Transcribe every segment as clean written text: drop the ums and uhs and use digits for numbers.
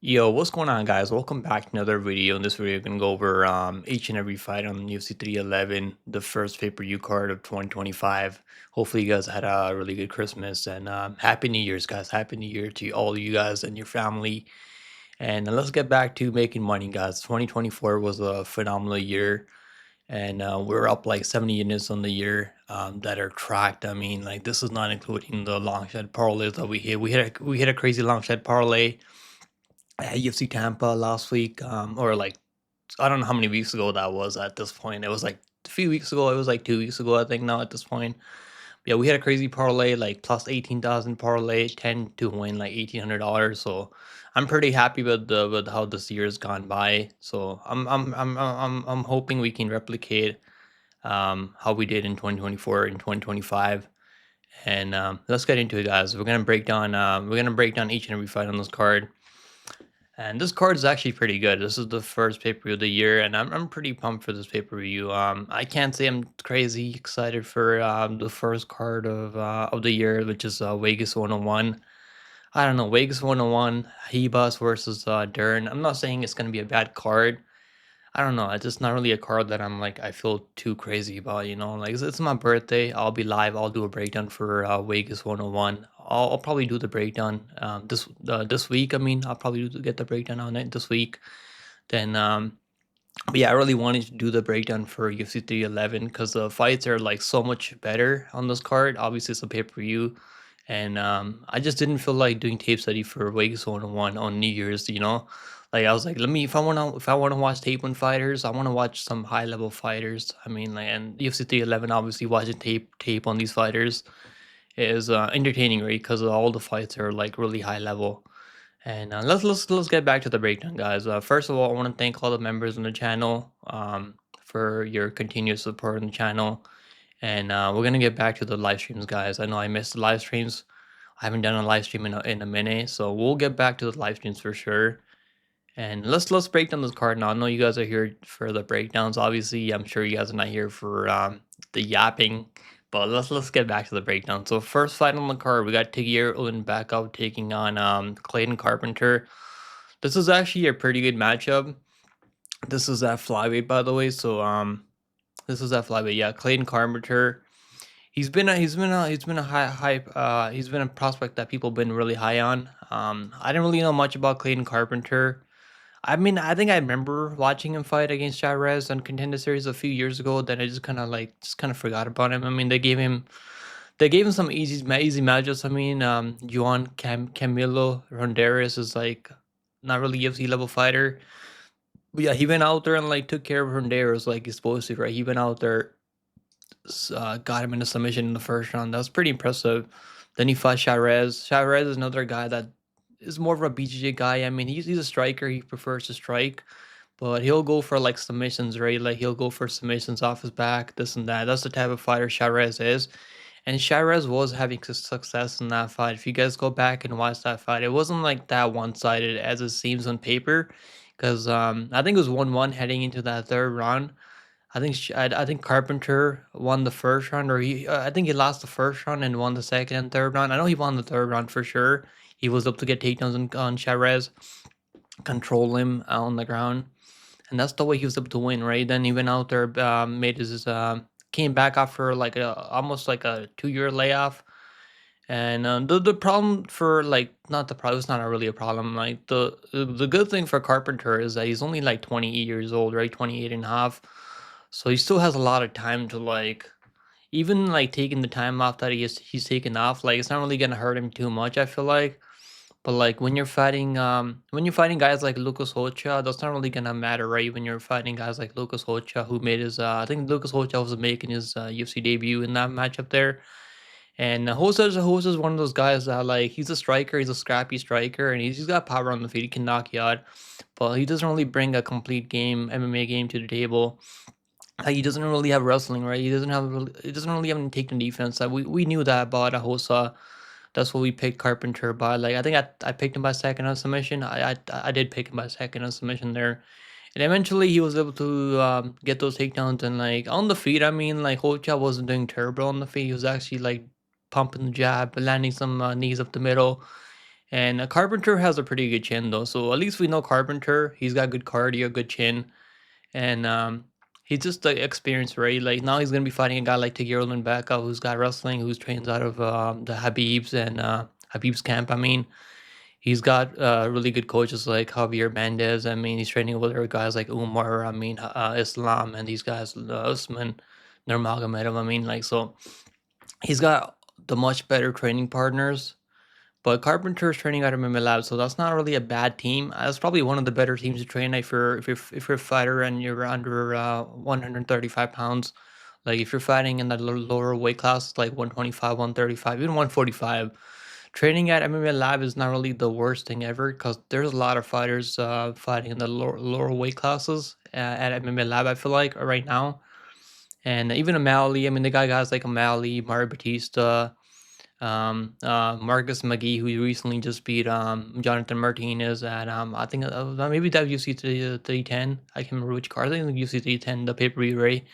Yo, what's going on, guys? Welcome back to another video. In this video, we're gonna go over each and every fight on UFC 311, the first pay-per-view card of 2025. Hopefully, you guys had a really good Christmas and Happy New Year's, guys. Happy New Year to all of you guys and your family. And let's get back to making money, guys. 2024 was a phenomenal year, and we're up like 70 units on the year that are tracked. I mean, like this is not including the long shot parlays that we hit. We hit a crazy long shot parlay at UFC Tampa last week, or like I don't know how many weeks ago that was at this point. It was like a few weeks ago. It was like 2 weeks ago, I think. Now at this point, yeah, we had a crazy parlay, like plus 18,000 parlay, 10 to win like $1,800. So I'm pretty happy with how this year's gone by. So I'm hoping we can replicate how we did in 2024 and 2025. And let's get into it, guys. We're gonna break down each and every fight on this card. And this card is actually pretty good. This is the first pay-per-view of the year, and I'm pretty pumped for this pay-per-view. I can't say I'm crazy excited for the first card of the year, which is Vegas 101. I don't know, Vegas 101, Hebus versus Dern. I'm not saying it's gonna be a bad card. I don't know. It's just not really a card that I'm like I feel too crazy about. Like it's my birthday. I'll be live. I'll do a breakdown for Vegas 101. I'll probably do the breakdown this week. I mean, I'll probably get the breakdown on it this week. Then but yeah, I really wanted to do the breakdown for UFC 311 because the fights are like so much better on this card. Obviously, it's a pay per view, and I just didn't feel like doing tape study for Vegas 101 on New Year's. Like I was like, let me if I wanna watch tape on fighters, I want to watch some high level fighters. I mean, like, and UFC 311, obviously watching tape on these fighters is entertaining, right? Because all the fights are like really high level. And let's get back to the breakdown, guys. First of all, I want to thank all the members on the channel for your continuous support on the channel. And we're gonna get back to the live streams, guys. I know I missed the live streams. I haven't done a live stream in a minute, so we'll get back to the live streams for sure. And let's break down this card now. I know you guys are here for the breakdowns. Obviously, I'm sure you guys are not here for the yapping. But let's get back to the breakdown. So first fight on the card, we got Tigir Ulanbekov taking on Clayton Carpenter. This is actually a pretty good matchup. This is at flyweight, by the way. So this is at flyweight. Yeah, Clayton Carpenter. He's been a he's been a prospect that people been really high on. I didn't really know much about Clayton Carpenter. I mean, I think I remember watching him fight against Chavez on Contender Series a few years ago. Then I just kind of forgot about him. I mean, they gave him some easy matchups. I mean, Juan Camilo Ronderes is like not really UFC level fighter. But yeah, he went out there and like took care of Ronderes like he's supposed to, right? He went out there, got him in a submission in the first round. That was pretty impressive. Then he fought Chavez. Chavez is another guy that is more of a BJJ guy. I mean, he's a striker. He prefers to strike, but he'll go for like submissions, right? Like he'll go for submissions off his back, this and that. That's the type of fighter Chavez is. And Chavez was having success in that fight. If you guys go back and watch that fight, it wasn't like that one-sided as it seems on paper. Because I think it was 1-1 heading into that third round. I think Carpenter won the first round, or I think he lost the first round and won the second and third round. I know he won the third round for sure. He was up to get takedowns on Chavez, control him on the ground, and that's the way he was able to win, right? Then he went out there, made his came back after like almost like a 2 year layoff. And the problem for like not the problem, it's not really a problem. Like the good thing for Carpenter is that he's only like 28 years old, right? 28 and a half. So he still has a lot of time to like even like taking the time off that he's taken off, like it's not really gonna hurt him too much, I feel like. But like when you're fighting guys like Lucas Hocha, that's not really gonna matter, right? When you're fighting guys like Lucas Hocha who made his I think Lucas Hocha was making his UFC debut in that matchup there. And Hosa's one of those guys that like he's a striker, he's a scrappy striker, and he's got power on the feet, he can knock you out, but he doesn't really bring a complete game MMA game to the table. Like he doesn't really have wrestling, right? He doesn't really have any takedown defense. Like we knew that about Hosa. That's what we picked Carpenter by. Like I think I picked him by second on submission. I did pick him by second on submission there. And eventually he was able to get those takedowns and like on the feet. I mean, like Hocha wasn't doing terrible on the feet. He was actually like pumping the jab, landing some knees up the middle, And Carpenter has a pretty good chin though, so at least we know Carpenter. He's got good cardio, good chin, and he's just the experience, right? Like now he's gonna be fighting a guy like Tagir Ulanbekov, who's got wrestling, who's trains out of the Habib's and Habib's camp. I mean, he's got really good coaches like Javier Mendez. I mean, he's training with other guys like Umar. I mean, Islam, and these guys, Usman, Nurmagomedov. I mean, like so, he's got the much better training partners. But Carpenter's training out of MMA Lab, so that's not really a bad team. That's probably one of the better teams to train if you're a fighter and you're under 135 pounds. Like if you're fighting in the lower weight class, like 125, 135, even 145, training at MMA Lab is not really the worst thing ever because there's a lot of fighters fighting in the lower weight classes at MMA Lab. I feel like right now, and even O'Malley. I mean, they got guys like O'Malley, Mario Batista, Marcus McGee, who recently just beat Jonathan Martinez at I think maybe WC 310. I can't remember which card. I think UFC 310, the pay per view, right?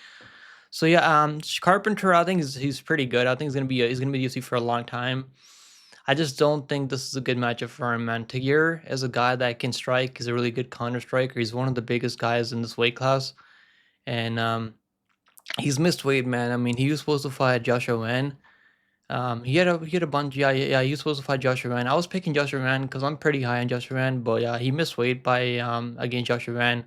So yeah, Carpenter, I think he's pretty good. I think he's gonna be UFC for a long time. I just don't think this is a good matchup for him, man. Tagir is a guy that can strike. He's a really good counter striker. He's one of the biggest guys in this weight class, and he's missed weight, man. I mean, he was supposed to fight Joshua Wen. He had a bunch. Yeah. He was supposed to fight Joshua Ran. I was picking Joshua Ran because I'm pretty high on Joshua Ran, but yeah, he missed weight by against Joshua Ran,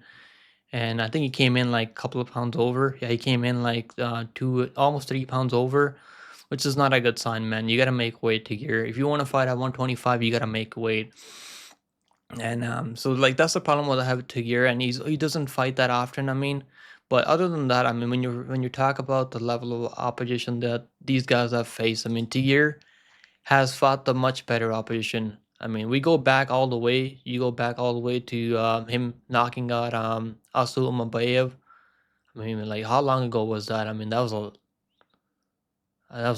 and I think he came in like a couple of pounds over. Yeah, he came in like almost 3 pounds over, which is not a good sign, man. You gotta make weight to gear. If you want to fight at 125, you gotta make weight. And so like that's the problem with I have Tagir, and he doesn't fight that often. I mean, but other than that, I mean, when you talk about the level of opposition that these guys have faced, I mean, Tagir has fought the much better opposition. I mean, we go back all the way. You go back all the way to him knocking out Asul Mabayev. I mean, like how long ago was that? I mean, that was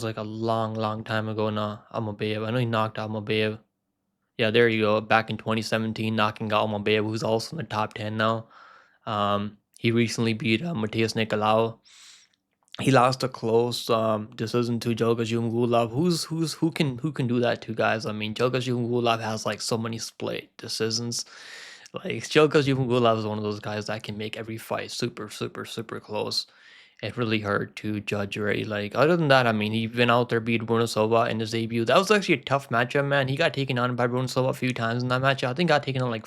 like a long, long time ago now. Almabayev. I know he knocked out Almabayev. Yeah, there you go. Back in 2017, knocking out Almabayev, who's also in the top 10 now. He recently beat Matthias Nicolau. He lost a close decision to Joga Jungulov. Who can do that to guys? I mean, Joga Jungulov has like so many split decisions. Like Joga Jungulov is one of those guys that can make every fight super, super, super close. It really hurt to judge, right? Like other than that, I mean, he went out there beat Bruno Silva in his debut. That was actually a tough matchup, man. He got taken on by Bruno Silva a few times in that match. I think got taken on like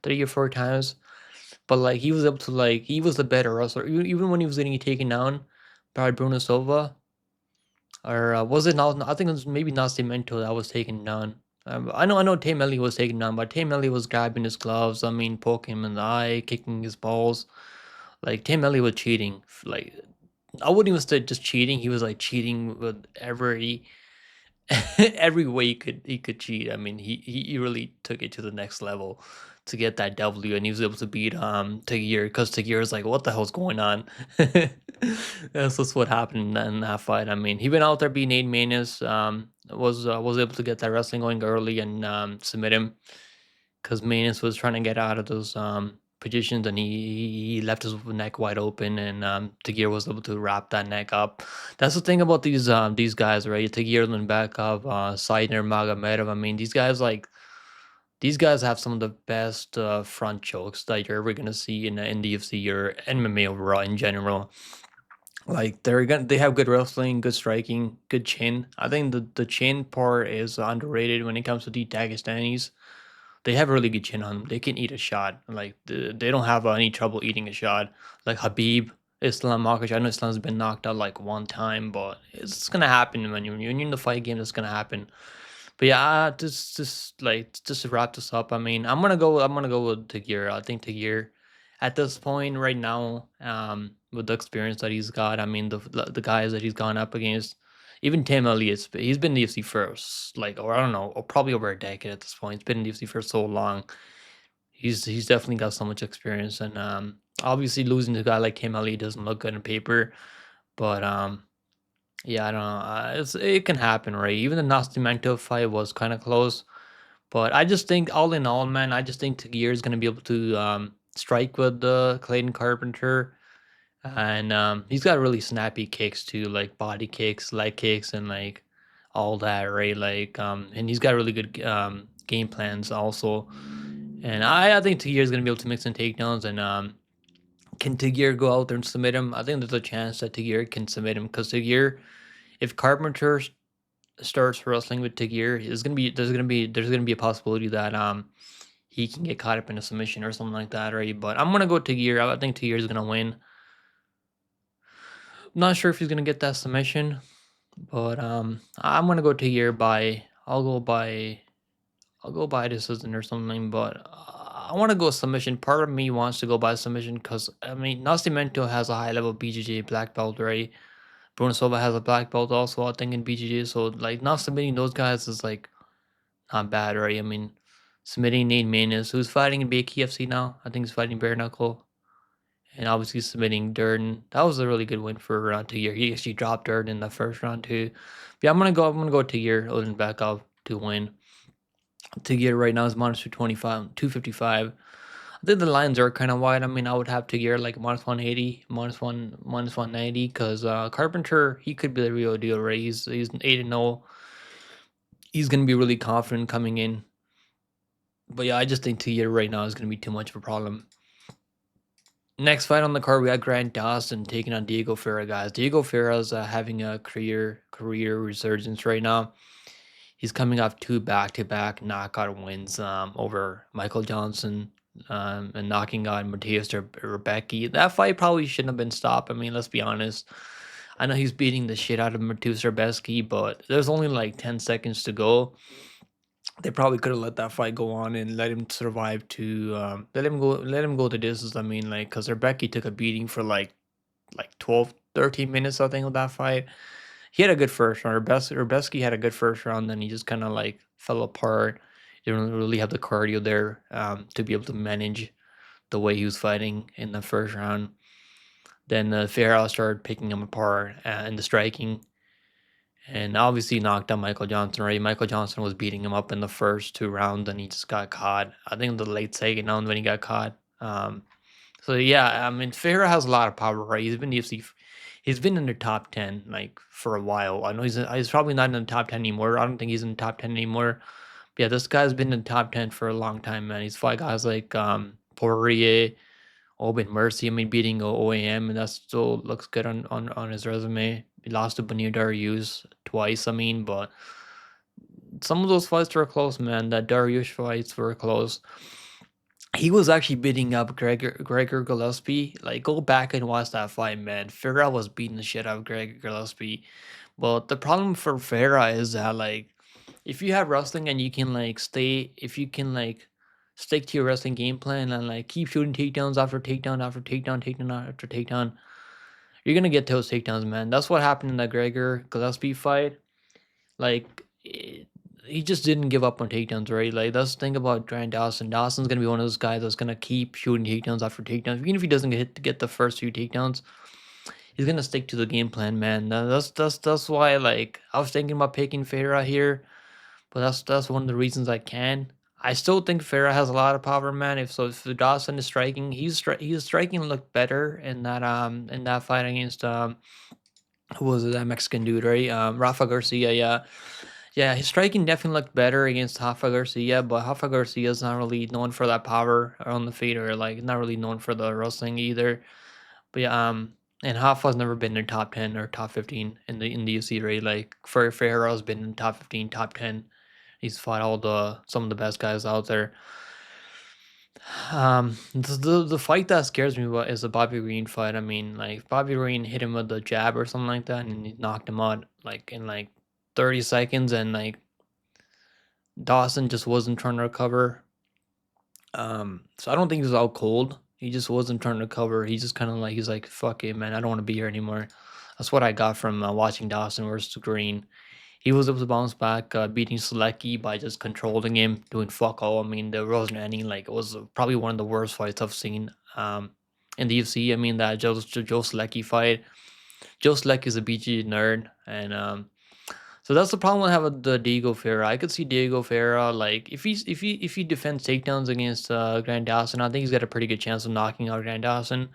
3 or 4 times. But like he was able to he was the better wrestler. Even when he was getting taken down by Bruno Silva, or was it not? I think it was maybe Nascimento that was taken down. I know Tay Melly was taken down, but Tay Melly was grabbing his gloves. I mean, poking him in the eye, kicking his balls. Like Tay Melly was cheating. Like I wouldn't even say just cheating. He was like cheating with every every way he could cheat. I mean, he really took it to the next level to get that W, and he was able to beat Tagir because Tagir is like, what the hell's going on? That's just what happened in that fight. I mean, he went out there beating Nate Manus, was able to get that wrestling going early and submit him because Manus was trying to get out of those positions, and he left his neck wide open, and Tagir was able to wrap that neck up. That's the thing about these guys, right? Tagir, Ulanbekov, Seidner, Magomedov. I mean, these guys have some of the best front chokes that you're ever gonna see in the UFC or MMA overall in general. Like they have good wrestling, good striking, good chin. I think the chin part is underrated when it comes to the Dagestanis. They have a really good chin on them. They can eat a shot. Like they don't have any trouble eating a shot. Like Habib, Islam Makhachev. I know Islam's been knocked out like one time, but it's gonna happen when you're in the fight game. It's gonna happen. But yeah, just to wrap this up. I mean, I'm gonna go with Tagir. I think Tagir, at this point right now, with the experience that he's got, I mean the guys that he's gone up against, even Tim Elliott's, he's been in the UFC for like, or I don't know, or probably over a decade at this point. He's been in the UFC for so long. He's definitely got so much experience, and obviously losing to a guy like Tim Elliott doesn't look good on paper, but yeah, I don't know. It can happen, right? Even the Nascimento fight was kind of close, but I just think all in all, man, I just think Tagir is gonna be able to strike with the Clayton Carpenter, and he's got really snappy kicks too, like body kicks, leg kicks, and like all that, right? Like and he's got really good game plans also. And I think Tagir is gonna be able to mix in takedowns. And can Tagir go out there and submit him? I think there's a chance that Tagir can submit him, because Tagir, if Carpenter starts wrestling with Tagir, there's gonna be a possibility that he can get caught up in a submission or something like that, right? But I'm gonna go Tagir. I think Tagir is gonna win. I'm not sure if he's gonna get that submission, but I'm gonna go Tagir by. I'll go by decision or something, but I want to go submission. Part of me wants to go by submission because I mean Nascimento has a high level BJJ black belt, right? Bruno Silva has a black belt also, I think, in BJJ. So like not submitting those guys is like not bad, right? I mean, submitting Nate Maness, who's fighting in BKFC now. I think he's fighting bare knuckle, and obviously submitting Durden. That was a really good win for round 2 year. He actually dropped Durden in the first round too. But yeah, I'm gonna go 2 year Ulanbekov to win. To get right now is minus 225, 255. I think the lines are kind of wide. I mean, I would have to gear like minus 180, minus 190, because Carpenter, he could be the real deal, right? He's 8-0. He's gonna be really confident coming in. But yeah, I just think 2 year right now is gonna be too much of a problem. Next fight on the card, we got Grant Dawson taking on Diego Ferreira, guys. Diego Ferreira is having a career resurgence right now. He's coming off 2 back-to-back knockout wins over Michael Johnson and knocking out Mateus Rebecki. That fight probably shouldn't have been stopped. I mean, let's be honest. I know he's beating the shit out of Mateus Rebecki, but there's only like 10 seconds to go. They probably could have let that fight go on and let him survive to let him go the distance. I mean, like, because Rebecki took a beating for like 12, 13 minutes, I think, of that fight. He had a good first round. Urbeski had a good first round, then he just kind of like fell apart. He didn't really have the cardio there to be able to manage the way he was fighting in the first round. Then Ferreira started picking him apart in the striking, and obviously knocked out Michael Johnson. Right, Michael Johnson was beating him up in the first 2 rounds, and he just got caught. I think the late second round when he got caught. So yeah, I mean Ferreira has a lot of power. Right, he's been UFC. He's been in the top 10 like for a while. I know he's probably not in the top 10 anymore. I don't think he's in the top 10 anymore. But yeah, this guy's been in the top 10 for a long time, man. He's fought guys like Poirier, Oben Mercy. I mean, beating OAM, and that still looks good on his resume. He lost to Benir Dariush twice. I mean, but some of those fights were close, man. That Dariush fights were close. He was actually beating up Gregor Gillespie. Like, go back and watch that fight, man. Ferreira was beating the shit out of Gregor Gillespie. But the problem for Ferreira is that, like, if you have wrestling and you can, like, if you can, like, stick to your wrestling game plan and, like, keep shooting takedowns after takedown after takedown, takedown after takedown, you're going to get those takedowns, man. That's what happened in that Gregor Gillespie fight. Like, he just didn't give up on takedowns, right? Like, that's the thing about Grant Dawson. Dawson's gonna be one of those guys that's gonna keep shooting takedowns after takedowns. Even if he doesn't get the first few takedowns, he's gonna stick to the game plan, man. That's why, like, I was thinking about picking Ferreira here, but that's one of the reasons I can. I still think Ferreira has a lot of power, man. If Dawson is striking, he's striking looked better in that fight against who was it, that Mexican dude, right? Rafa Garcia, yeah. Yeah, his striking definitely looked better against Rafa Garcia, but Rafa Garcia is not really known for that power on the feet, or like not really known for the wrestling either. But yeah, and Rafa's never been in top 10 or top 15 in the UFC, right? Like Ferreira's been in top 15, top 10. He's fought some of the best guys out there. The fight that scares me about is the Bobby Green fight. I mean, like, Bobby Green hit him with the jab or something like that, and he knocked him out like in like 30 seconds, and like Dawson just wasn't trying to recover. So I don't think he was out cold. He just wasn't trying to recover. He just kind of like, he's like, fuck it, man, I don't want to be here anymore. That's what I got from watching Dawson versus Green. He was able to bounce back, beating Selecki by just controlling him, doing fuck all. I mean, there wasn't any, like, it was probably one of the worst fights I've seen in the UFC. I mean, that Joe Selecki fight. Joe Selecki is a BG nerd, and so that's the problem I have with the Diego Ferreira. I could see Diego Ferreira, like, if he defends takedowns against Grant Dawson, I think he's got a pretty good chance of knocking out Grant Dawson.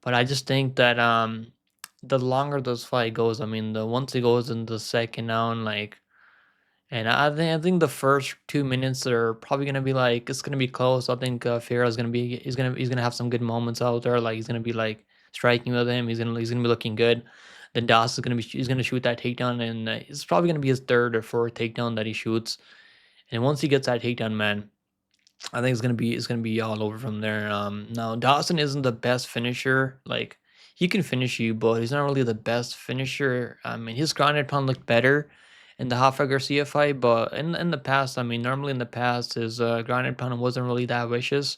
But I just think that the longer this fight goes, I mean, the once it goes in the second round, like, And I think the first 2 minutes are probably gonna be like it's gonna be close. I think Ferreira's gonna be he's gonna have some good moments out there. Like he's gonna be like striking with him. He's gonna be looking good. Then Das is gonna be he's gonna shoot that takedown, and it's probably gonna be his third or fourth takedown that he shoots. And once he gets that takedown, man, I think it's gonna be all over from there. Now Dawson isn't the best finisher. Like he can finish you, but he's not really the best finisher. I mean, his grounded pound looked better in the Rafa Garcia fight, but in the past, I mean, normally in the past, his grounded pound wasn't really that vicious.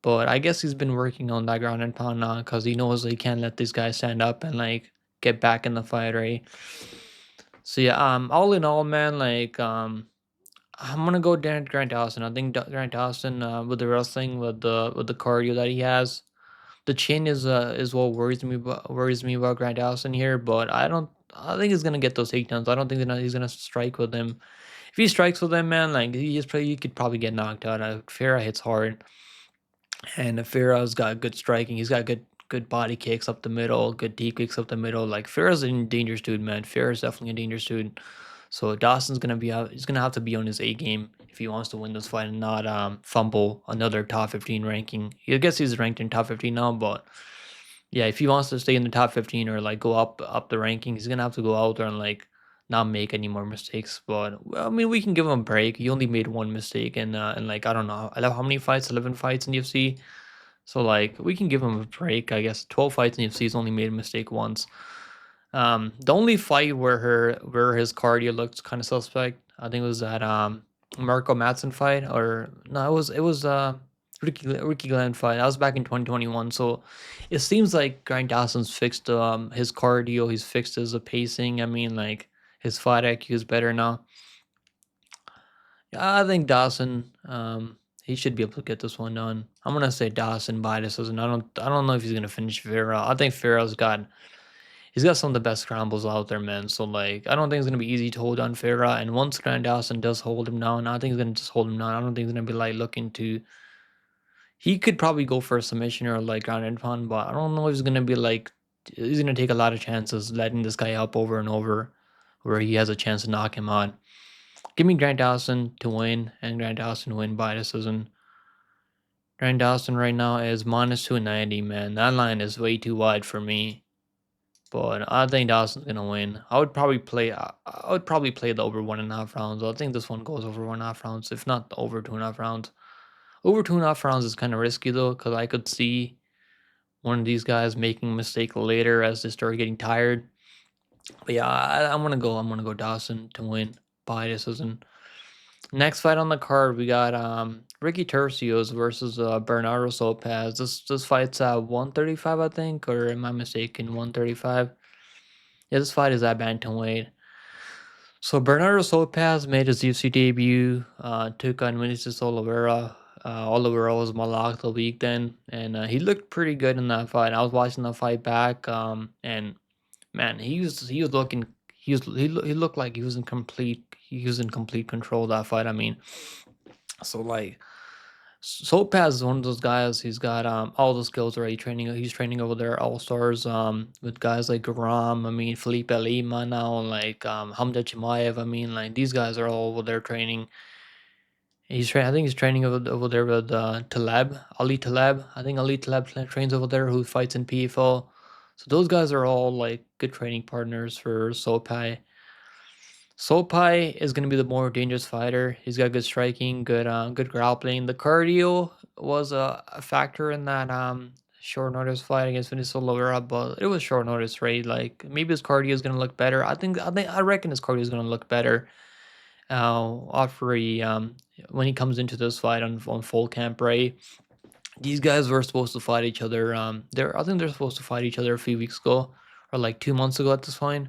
But I guess he's been working on that grounded pound now because he knows he can't let these guys stand up and like get back in the fight, right? So yeah, all in all, man, like I'm gonna go Grant Dawson. I think Grant Dawson with the wrestling, with the cardio that he has, the chin is what worries me about Grant Dawson here. But I don't. I think he's gonna get those takedowns. I don't think he's gonna strike with them. If he strikes with them, man, like he could probably get knocked out. Ferreira hits hard, and Ferreira's got good striking. He's got good body kicks up the middle, good deep kicks up the middle. Like Ferreira's a dangerous dude, man. Ferreira's definitely a dangerous dude. So Dawson's gonna be out. He's gonna have to be on his A game if he wants to win this fight and not fumble another top 15 ranking. I guess he's ranked in top 15 now, but yeah, if he wants to stay in the top 15 or like go up the rankings, he's gonna have to go out there and like not make any more mistakes. But well, I mean, we can give him a break. He only made one mistake, and like I don't know, I love how many fights, 11 fights in UFC. So like we can give him a break. I guess 12 fights in UFC. He's only made a mistake once. The only fight where his cardio looked kind of suspect, I think it was that Marco Madsen fight, or no, it was Ricky Glenn fight. That was back in 2021. So it seems like Grant Dawson's fixed his cardio, he's fixed his pacing. I mean, like his fight IQ is better now. Yeah, I think Dawson, he should be able to get this one done. I'm gonna say Dawson by decision. I don't know if he's gonna finish Vera. I think Ferreira's got he's got some of the best scrambles out there, man. So like, I don't think it's gonna be easy to hold on Ferreira. And once Grant Dawson does hold him down, I think he's gonna just hold him down. I don't think he's gonna be like looking to. He could probably go for a submission or like ground and pound, but I don't know if he's gonna be like. He's gonna take a lot of chances letting this guy up over and over, where he has a chance to knock him out. Give me Grant Dawson to win, and Grant Dawson win by decision. Grant Dawson right now is minus 290, man. That line is way too wide for me. But I think Dawson's gonna win. I would probably play the over 1.5 rounds. I think this one goes over 1.5 rounds, if not over 2.5 rounds. Over 2.5 rounds is kind of risky though, because I could see one of these guys making a mistake later as they start getting tired. But yeah, I'm gonna go Dawson to win by decision. Next fight on the card, we got Ricky Turcios versus Bernardo Sopaj. This fight's at 135, I think, or am I mistaken? 135. Yeah, this fight is at bantamweight. So Bernardo Sopaj made his UFC debut. Took on Vinicius Oliveira. Oliveira was my lock of the week then, and he looked pretty good in that fight. I was watching the fight back, and man, he was looking he looked like he was in complete control of that fight. I mean, so like Sopaz is one of those guys. He's got all the skills already. He's training over there, all stars. With guys like Garam. I mean, Felipe Lima now, like Hamza Chimaev. I mean, like these guys are all over there training. I think he's training over there with Taleb, Ali Taleb. I think Ali Taleb trains over there, who fights in PFL. So those guys are all like good training partners for Sopai. Sopaj is going to be the more dangerous fighter. He's got good striking, good grappling. The cardio was a factor in that short notice fight against Vinicius Oliveira, but it was short notice, right? Like maybe his cardio is going to look better. I reckon his cardio is going to look better after when he comes into this fight on full camp, right? These guys were supposed to fight each other. I think they're supposed to fight each other a few weeks ago, or like 2 months ago at this point.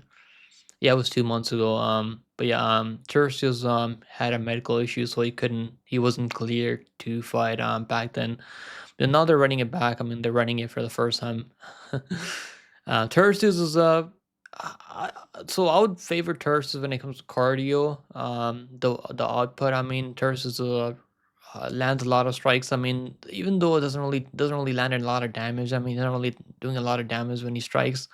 Yeah, it was 2 months ago. But yeah, Turcios had a medical issue, so he wasn't cleared to fight back then. But now they're running it back. I mean, they're running it for the first time. Turcios is so I would favor Turcios when it comes to cardio. The output. I mean, Turcios lands a lot of strikes. I mean, even though it doesn't really land a lot of damage. I mean, he's not really doing a lot of damage when he strikes.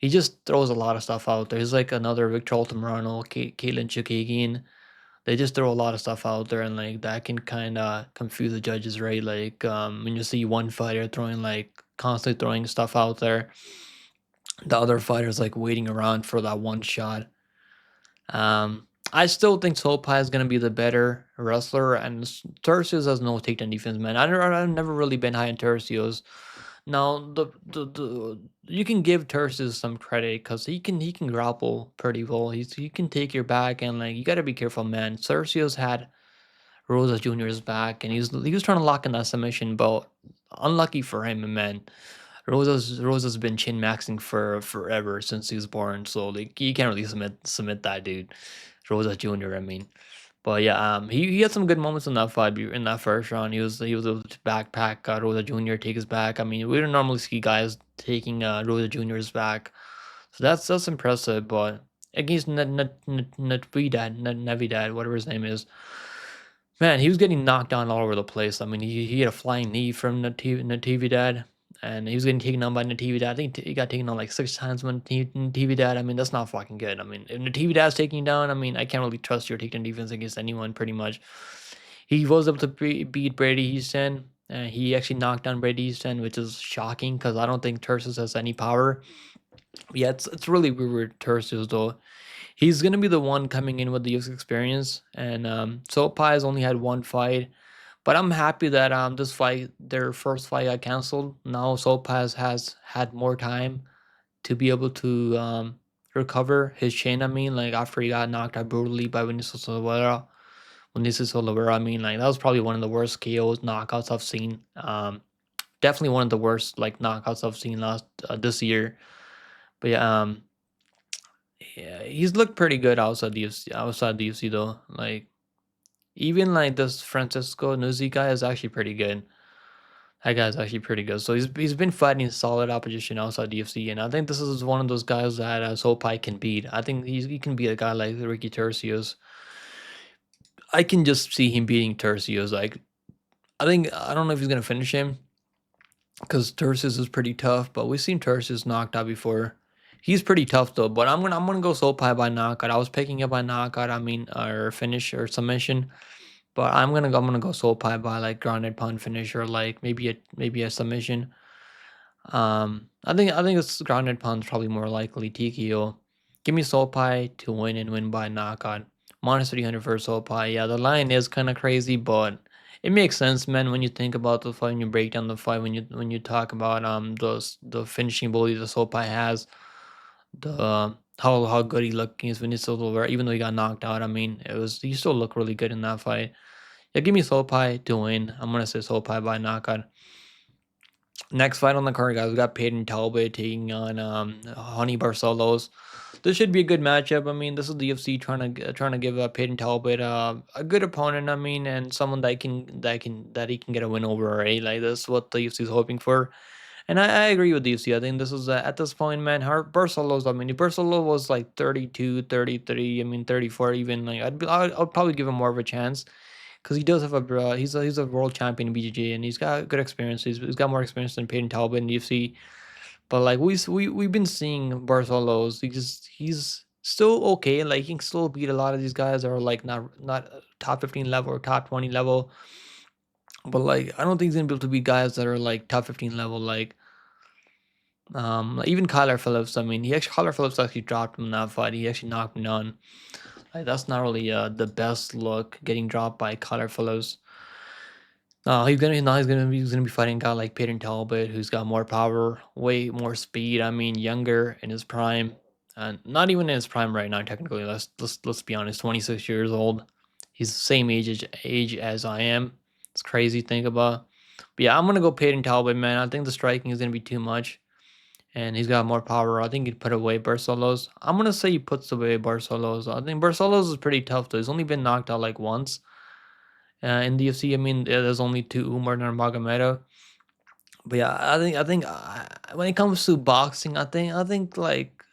He just throws a lot of stuff out there. He's like another Victor Altamirano, Caitlin Chukagian. They just throw a lot of stuff out there, and like that can kind of confuse the judges, right? Like when you see one fighter throwing like constantly throwing stuff out there, the other fighter's like waiting around for that one shot. I still think Sopaj is gonna be the better wrestler, and Turcios has no takedown defense, man. I've never really been high on Turcios. Now the you can give Turcios some credit because he can grapple pretty well. He can take your back, and like you got to be careful, man. Turcios had Rosa Jr.'s back, and he was trying to lock in that submission, but unlucky for him, man. Rosa's been chin maxing for forever since he was born, so like you can't really submit that dude, Rosa Jr. I mean, but yeah, he had some good moments in that fight in that first round. He was able to backpack Rosa Jr. take his back. I mean, we don't normally see guys taking Rosa Jr.'s back, so that's impressive. But against Navidad, whatever his name is, man, he was getting knocked down all over the place. I mean, he had a flying knee from Natividad, and he was getting taken down by Natividad. I think he got taken down like 6 times by Natividad. I mean, that's not fucking good. I mean, if Natividad's taking you down, I mean, I can't really trust your takedown defense against anyone, pretty much. He was able to beat Brady Easton. He actually knocked down Brady Easton, which is shocking because I don't think Turcios has any power. But yeah, it's really weird with Turcios, though. He's gonna be the one coming in with the youth experience, and Sopaj has only had one fight, but I'm happy that their first fight got canceled. Now Sopaj has had more time to be able to recover his chin. I mean, like after he got knocked out brutally by Vinicius Oliveira. Vinicius Oliveira, I mean, like that was probably one of the worst KOs knockouts I've seen. Definitely one of the worst like knockouts I've seen last this year. But yeah, he's looked pretty good outside the UFC. Outside the UFC though, like even like this Francisco Nuzzi guy is actually pretty good. That guy's actually pretty good. So he's been fighting solid opposition outside the UFC, and I think this is one of those guys that Sopaj can beat. I think he can beat a guy like Ricky Turcios. I can just see him beating Turcios. Like I don't know if he's gonna finish him because Turcios is pretty tough, but we've seen Turcios knocked out before. He's pretty tough though, but I'm gonna go Sopaj by knockout. I was picking it by knockout. I mean, or finish or submission, but I'm gonna go Sopaj by like grounded pound finish or like maybe a submission. I think it's grounded pound's probably more likely TKO. Give me Sopaj to win and win by knockout. Minus 300 for Sopaj. Yeah, the line is kind of crazy, but it makes sense, man, when you think about the fight, when you break down the fight, when you talk about the finishing ability that Sopaj has, the how good he looked against Vinicius Oliveira, even though he got knocked out. I mean, he still looked really good in that fight. Yeah, give me Sopaj to win. I'm gonna say Sopaj by knockout. Next fight on the card, guys, we got Peyton Talbott taking on Honey Barcelos. This should be a good matchup. I mean, this is the UFC trying to give Peyton Talbott a good opponent. I mean, and someone that he can get a win over. Right, like this is what the UFC is hoping for. And I agree with the UFC. I think this is at this point, man. Barcelos. I mean, if Barcelos was like 32, 33. I mean, 34 even. Like I'd probably give him more of a chance because he does have he's a world champion in BJJ, and he's got good experience. He's got more experience than Peyton Talbot in the UFC. But like we've been seeing Barcelos, he's still okay. Like he can still beat a lot of these guys that are like not top 15 level or top 20 level. But like I don't think he's gonna be able to beat guys that are like top 15 level. Like even Kyler Phillips. I mean, Kyler Phillips actually dropped him in that fight. He actually knocked him down. Like that's not really the best look, getting dropped by Kyler Phillips. He's gonna be fighting a guy like Peyton Talbot, who's got more power, way more speed. I mean, younger in his prime, and not even in his prime right now. Technically, let's be honest. 26 years old. He's the same age as I am. It's crazy to think about. But yeah, I'm gonna go Peyton Talbot, man. I think the striking is gonna be too much, and he's got more power. I think he'd put away Barcelos. I'm gonna say he puts away Barcelos. I think Barcelos is pretty tough though. He's only been knocked out like once. In the UFC, I mean, there's only two Umar Nurmagomedov. But yeah, I think when it comes to boxing, I think like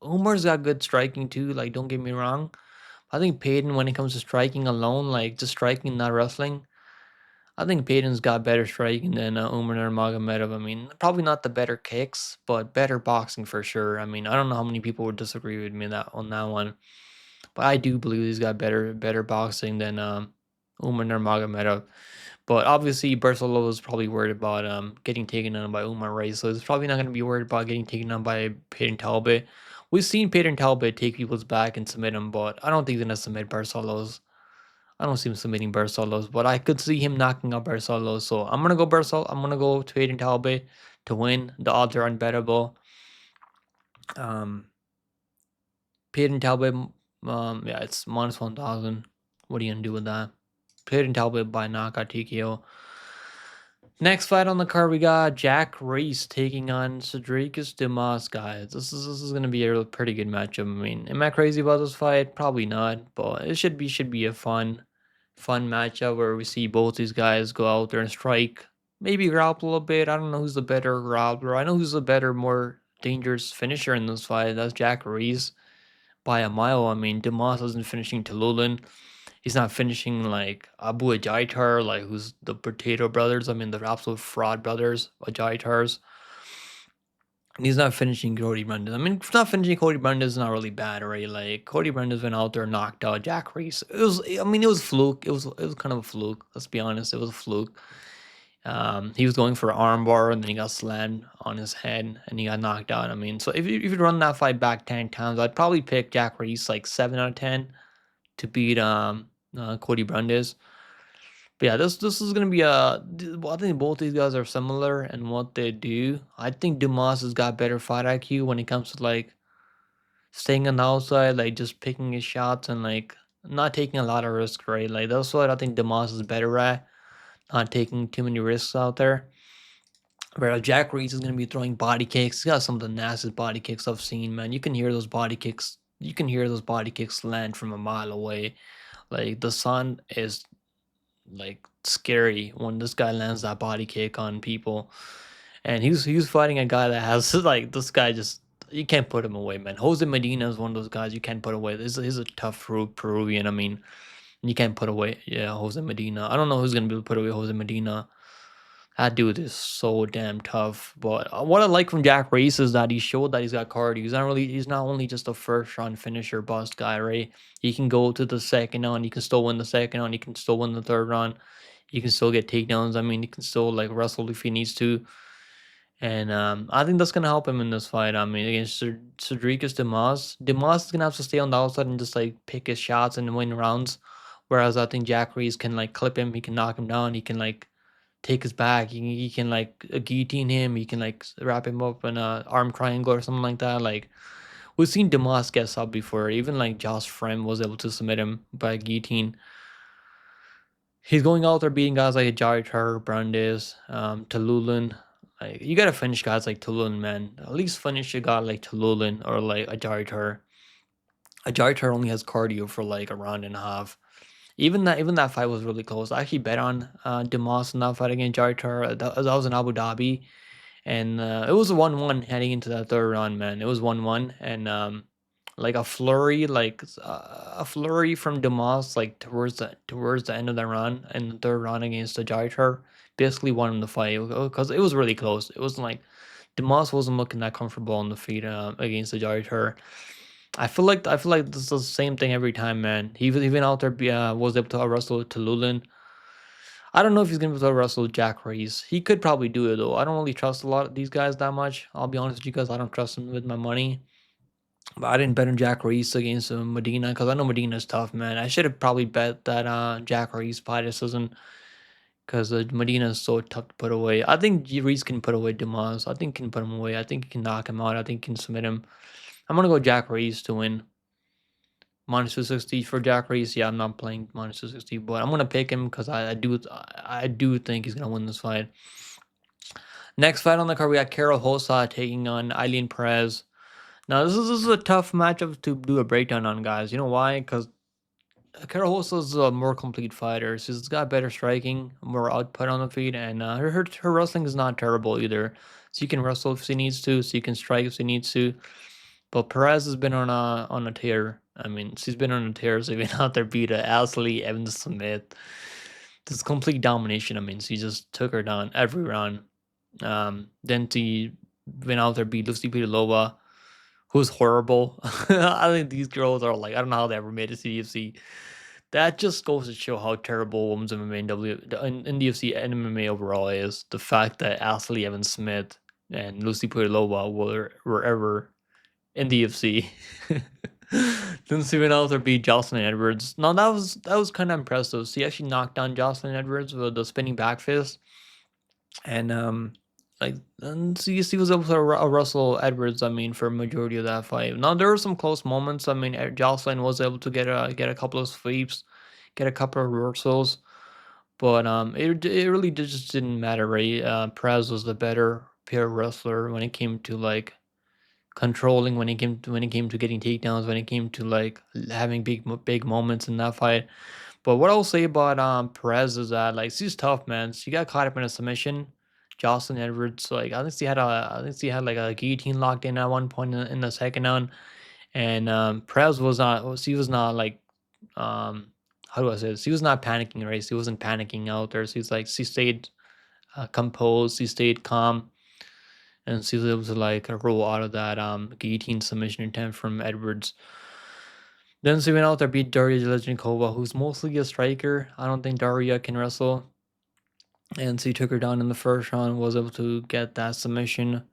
Umar's got good striking too. Like, don't get me wrong. I think Peyton, when it comes to striking alone, like just striking, not wrestling, I think Payton's got better striking than Umar Nurmagomedov. I mean, probably not the better kicks, but better boxing for sure. I mean, I don't know how many people would disagree with me that on that one, but I do believe he's got better boxing than Umar Nurmagomedov. But obviously, Barcelos is probably worried about getting taken on by Umar Ray, so he's probably not going to be worried about getting taken on by Payton Talbot. We've seen Payton Talbot take people's back and submit him, but I don't think he's going to submit Barcelos. I don't see him submitting Barcelos, but I could see him knocking out Barcelos. So I'm gonna go Barcelos. I'm gonna go to Aiden Talbot to win. The odds are unbettable. Payton Talbot, yeah, it's -1,000. What are you gonna do with that? Payton Talbot by knockout TKO. Next fight on the card, we got Jack Reese taking on Tsarukyan Dumas, guys. This is gonna be a pretty good matchup. I mean, am I crazy about this fight? Probably not, but it should be a fun matchup where we see both these guys go out there and strike. Maybe grapple a little bit. I don't know who's the better grappler. I know who's the better, more dangerous finisher in this fight. That's Jack Reese by a mile. I mean, Dumas isn't finishing Tululin. He's not finishing like Abu Ajaitar, like who's the Potato Brothers. I mean, the absolute fraud brothers, Ajaitars. And he's not finishing Cody Brendan. I mean, not finishing Cody Brendan is not really bad, right? Like Cody Brendan's been out there, knocked out Jack Reese. I mean, it was fluke. It was kind of a fluke. Let's be honest, it was a fluke. He was going for an armbar and then he got slammed on his head and he got knocked out. I mean, so if you run that fight back 10 times, I'd probably pick Jack Reese like 7 out of 10 to beat Cody Brandes. But yeah, this is gonna be I think both these guys are similar in what they do. I think Dumas has got better fight IQ when it comes to like staying on the outside, like just picking his shots and like not taking a lot of risks, right? Like that's what I think Dumas is better at, not taking too many risks out there. Whereas Jack Reese is gonna be throwing body kicks. He's got some of the nastiest body kicks I've seen, man. You can hear those body kicks. You can hear those body kicks land from a mile away. Like the sun is like scary when this guy lands that body kick on people. And he was fighting a guy that has like this guy just you can't put him away, man. Jose Medina is one of those guys you can't put away. He's a tough Peruvian. I mean, you can't put away Jose Medina. I don't know who's gonna be able to put away Jose Medina. That dude is so damn tough. But what I like from Jack Reese is that he showed that he's got cardio. He's not only just a first round finisher bust guy, right? He can go to the second round, he can still win the second round, he can still win the third round, he can still get takedowns. I mean, he can still like wrestle if he needs to. And I think that's gonna help him in this fight. I mean, against Cedricus Demas. Demas is gonna have to stay on the outside and just like pick his shots and win rounds. Whereas I think Jack Reese can like clip him, he can knock him down, he can like take his back. He can like guillotine him. He can like wrap him up in a arm triangle or something like that. Like we've seen Dumas get sub before. Even like Josh Frem was able to submit him by guillotine. He's going out there beating guys like Jaritar, Brandes, Talulin. Like you gotta finish guys like Talulin, man. At least finish a guy like Talulin or like a Jaritar. A Jaritar only has cardio for like a round and a half. Even that fight was really close. I actually bet on Dumas in that fight against Jaritar. That was in Abu Dhabi, and it was a 1-1 heading into that third round. Man, it was 1-1, and like a flurry from Dumas, like towards the end of the round and the third round against the Jaritar, basically won him the fight because it was really close. It wasn't like Dumas wasn't looking that comfortable on the feet against the Jaritar. I feel like this is the same thing every time, man. He was even out there was able to wrestle Tululin. I don't know if he's gonna be able to wrestle Jack Reese. He could probably do it though. I don't really trust a lot of these guys that much. I'll be honest with you guys. I don't trust them with my money. But I didn't bet on Jack Reese against Medina because I know Medina's tough, man. I should have probably bet that Jack Reese fight decision because Medina is so tough to put away. I think Reese can put away Dumas. I think he can put him away. I think he can knock him out. I think he can submit him. I'm gonna go Jack Reese to win. -260 for Jack Reese. Yeah, I'm not playing -260, but I'm gonna pick him because I do think he's gonna win this fight. Next fight on the card, we got Carol Rosa taking on Eileen Perez. Now this is a tough matchup to do a breakdown on, guys. You know why? Because Carol Rosa is a more complete fighter. She's got better striking, more output on the feet, and her wrestling is not terrible either. She can wrestle if she needs to. She can strike if she needs to. But Perez has been on a tear. I mean, she's been on a tear. She's been out there beat Ashley Evans Smith. This complete domination. I mean, she just took her down every round. Then she went out there, beat Lucy Petalova, who's horrible. I think these girls are like, I don't know how they ever made it to the UFC. That just goes to show how terrible women's MMA and in the UFC and MMA overall is. The fact that Ashley Evans Smith and Lucy Petalova were ever in the UFC. Then she went out there beat Jocelyn Edwards. No, that was kind of impressive. She actually knocked down Jocelyn Edwards with the spinning back fist, and like and she was able to Russell Edwards. I mean, for a majority of that fight. Now there were some close moments. I mean, Jocelyn was able to get a couple of sweeps, get a couple of reversals, but it really just didn't matter, right? Perez was the better pair wrestler when it came to like controlling, when it came to getting takedowns, when it came to like having big moments in that fight. But what I'll say about Perez is that like she's tough, man. She got caught up in a submission. Jocelyn Edwards, like I think she had like a guillotine locked in at one point in the second round, and Perez she was not like um how do I say this? She was not panicking, right? She wasn't panicking out there. She stayed composed, she stayed calm, and she was able to like roll out of that guillotine submission attempt from Edwards. Then she went out there, beat Daria Legenkova, who's mostly a striker. I don't think Daria can wrestle, and she took her down in the first round. Was able to get that submission.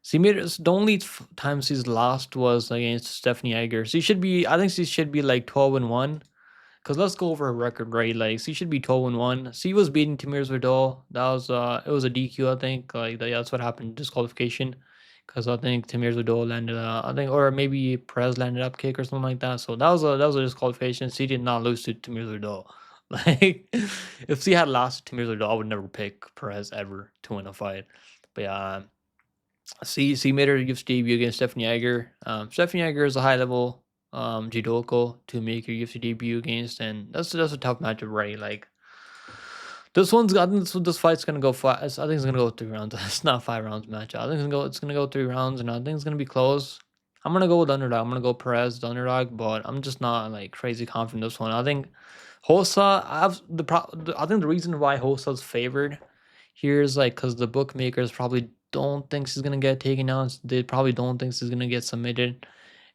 She made it. The only time she's lost was against Stephanie Egger. I think she should be like 12-1. Cause let's go over her record, right? Like she should be 12-1. She was beating Tamir Vidal. It was a DQ, I think. Like that's what happened, disqualification. Cause I think Tamir Vidal landed, I think, or maybe Perez landed up kick or something like that. So that was a disqualification. She did not lose to Tamir Vidal. Like if she had lost to Tamir Vidal, I would never pick Perez ever to win a fight. But yeah, she made her UFC debut against Stephanie Egger. Stephanie Egger is a high level judoka to make your UFC debut against, and that's a tough matchup, right? Like I think this fight's gonna go five. I think it's gonna go 3 rounds. It's not 5 rounds match. I think it's gonna go 3 rounds, and I think it's gonna be close. I'm gonna go with underdog. I'm gonna go Perez the underdog, but I'm just not like crazy confident in this one. I think Hosa. I think the reason why Hosa's favored here is like because the bookmakers probably don't think she's gonna get taken down. They probably don't think she's gonna get submitted.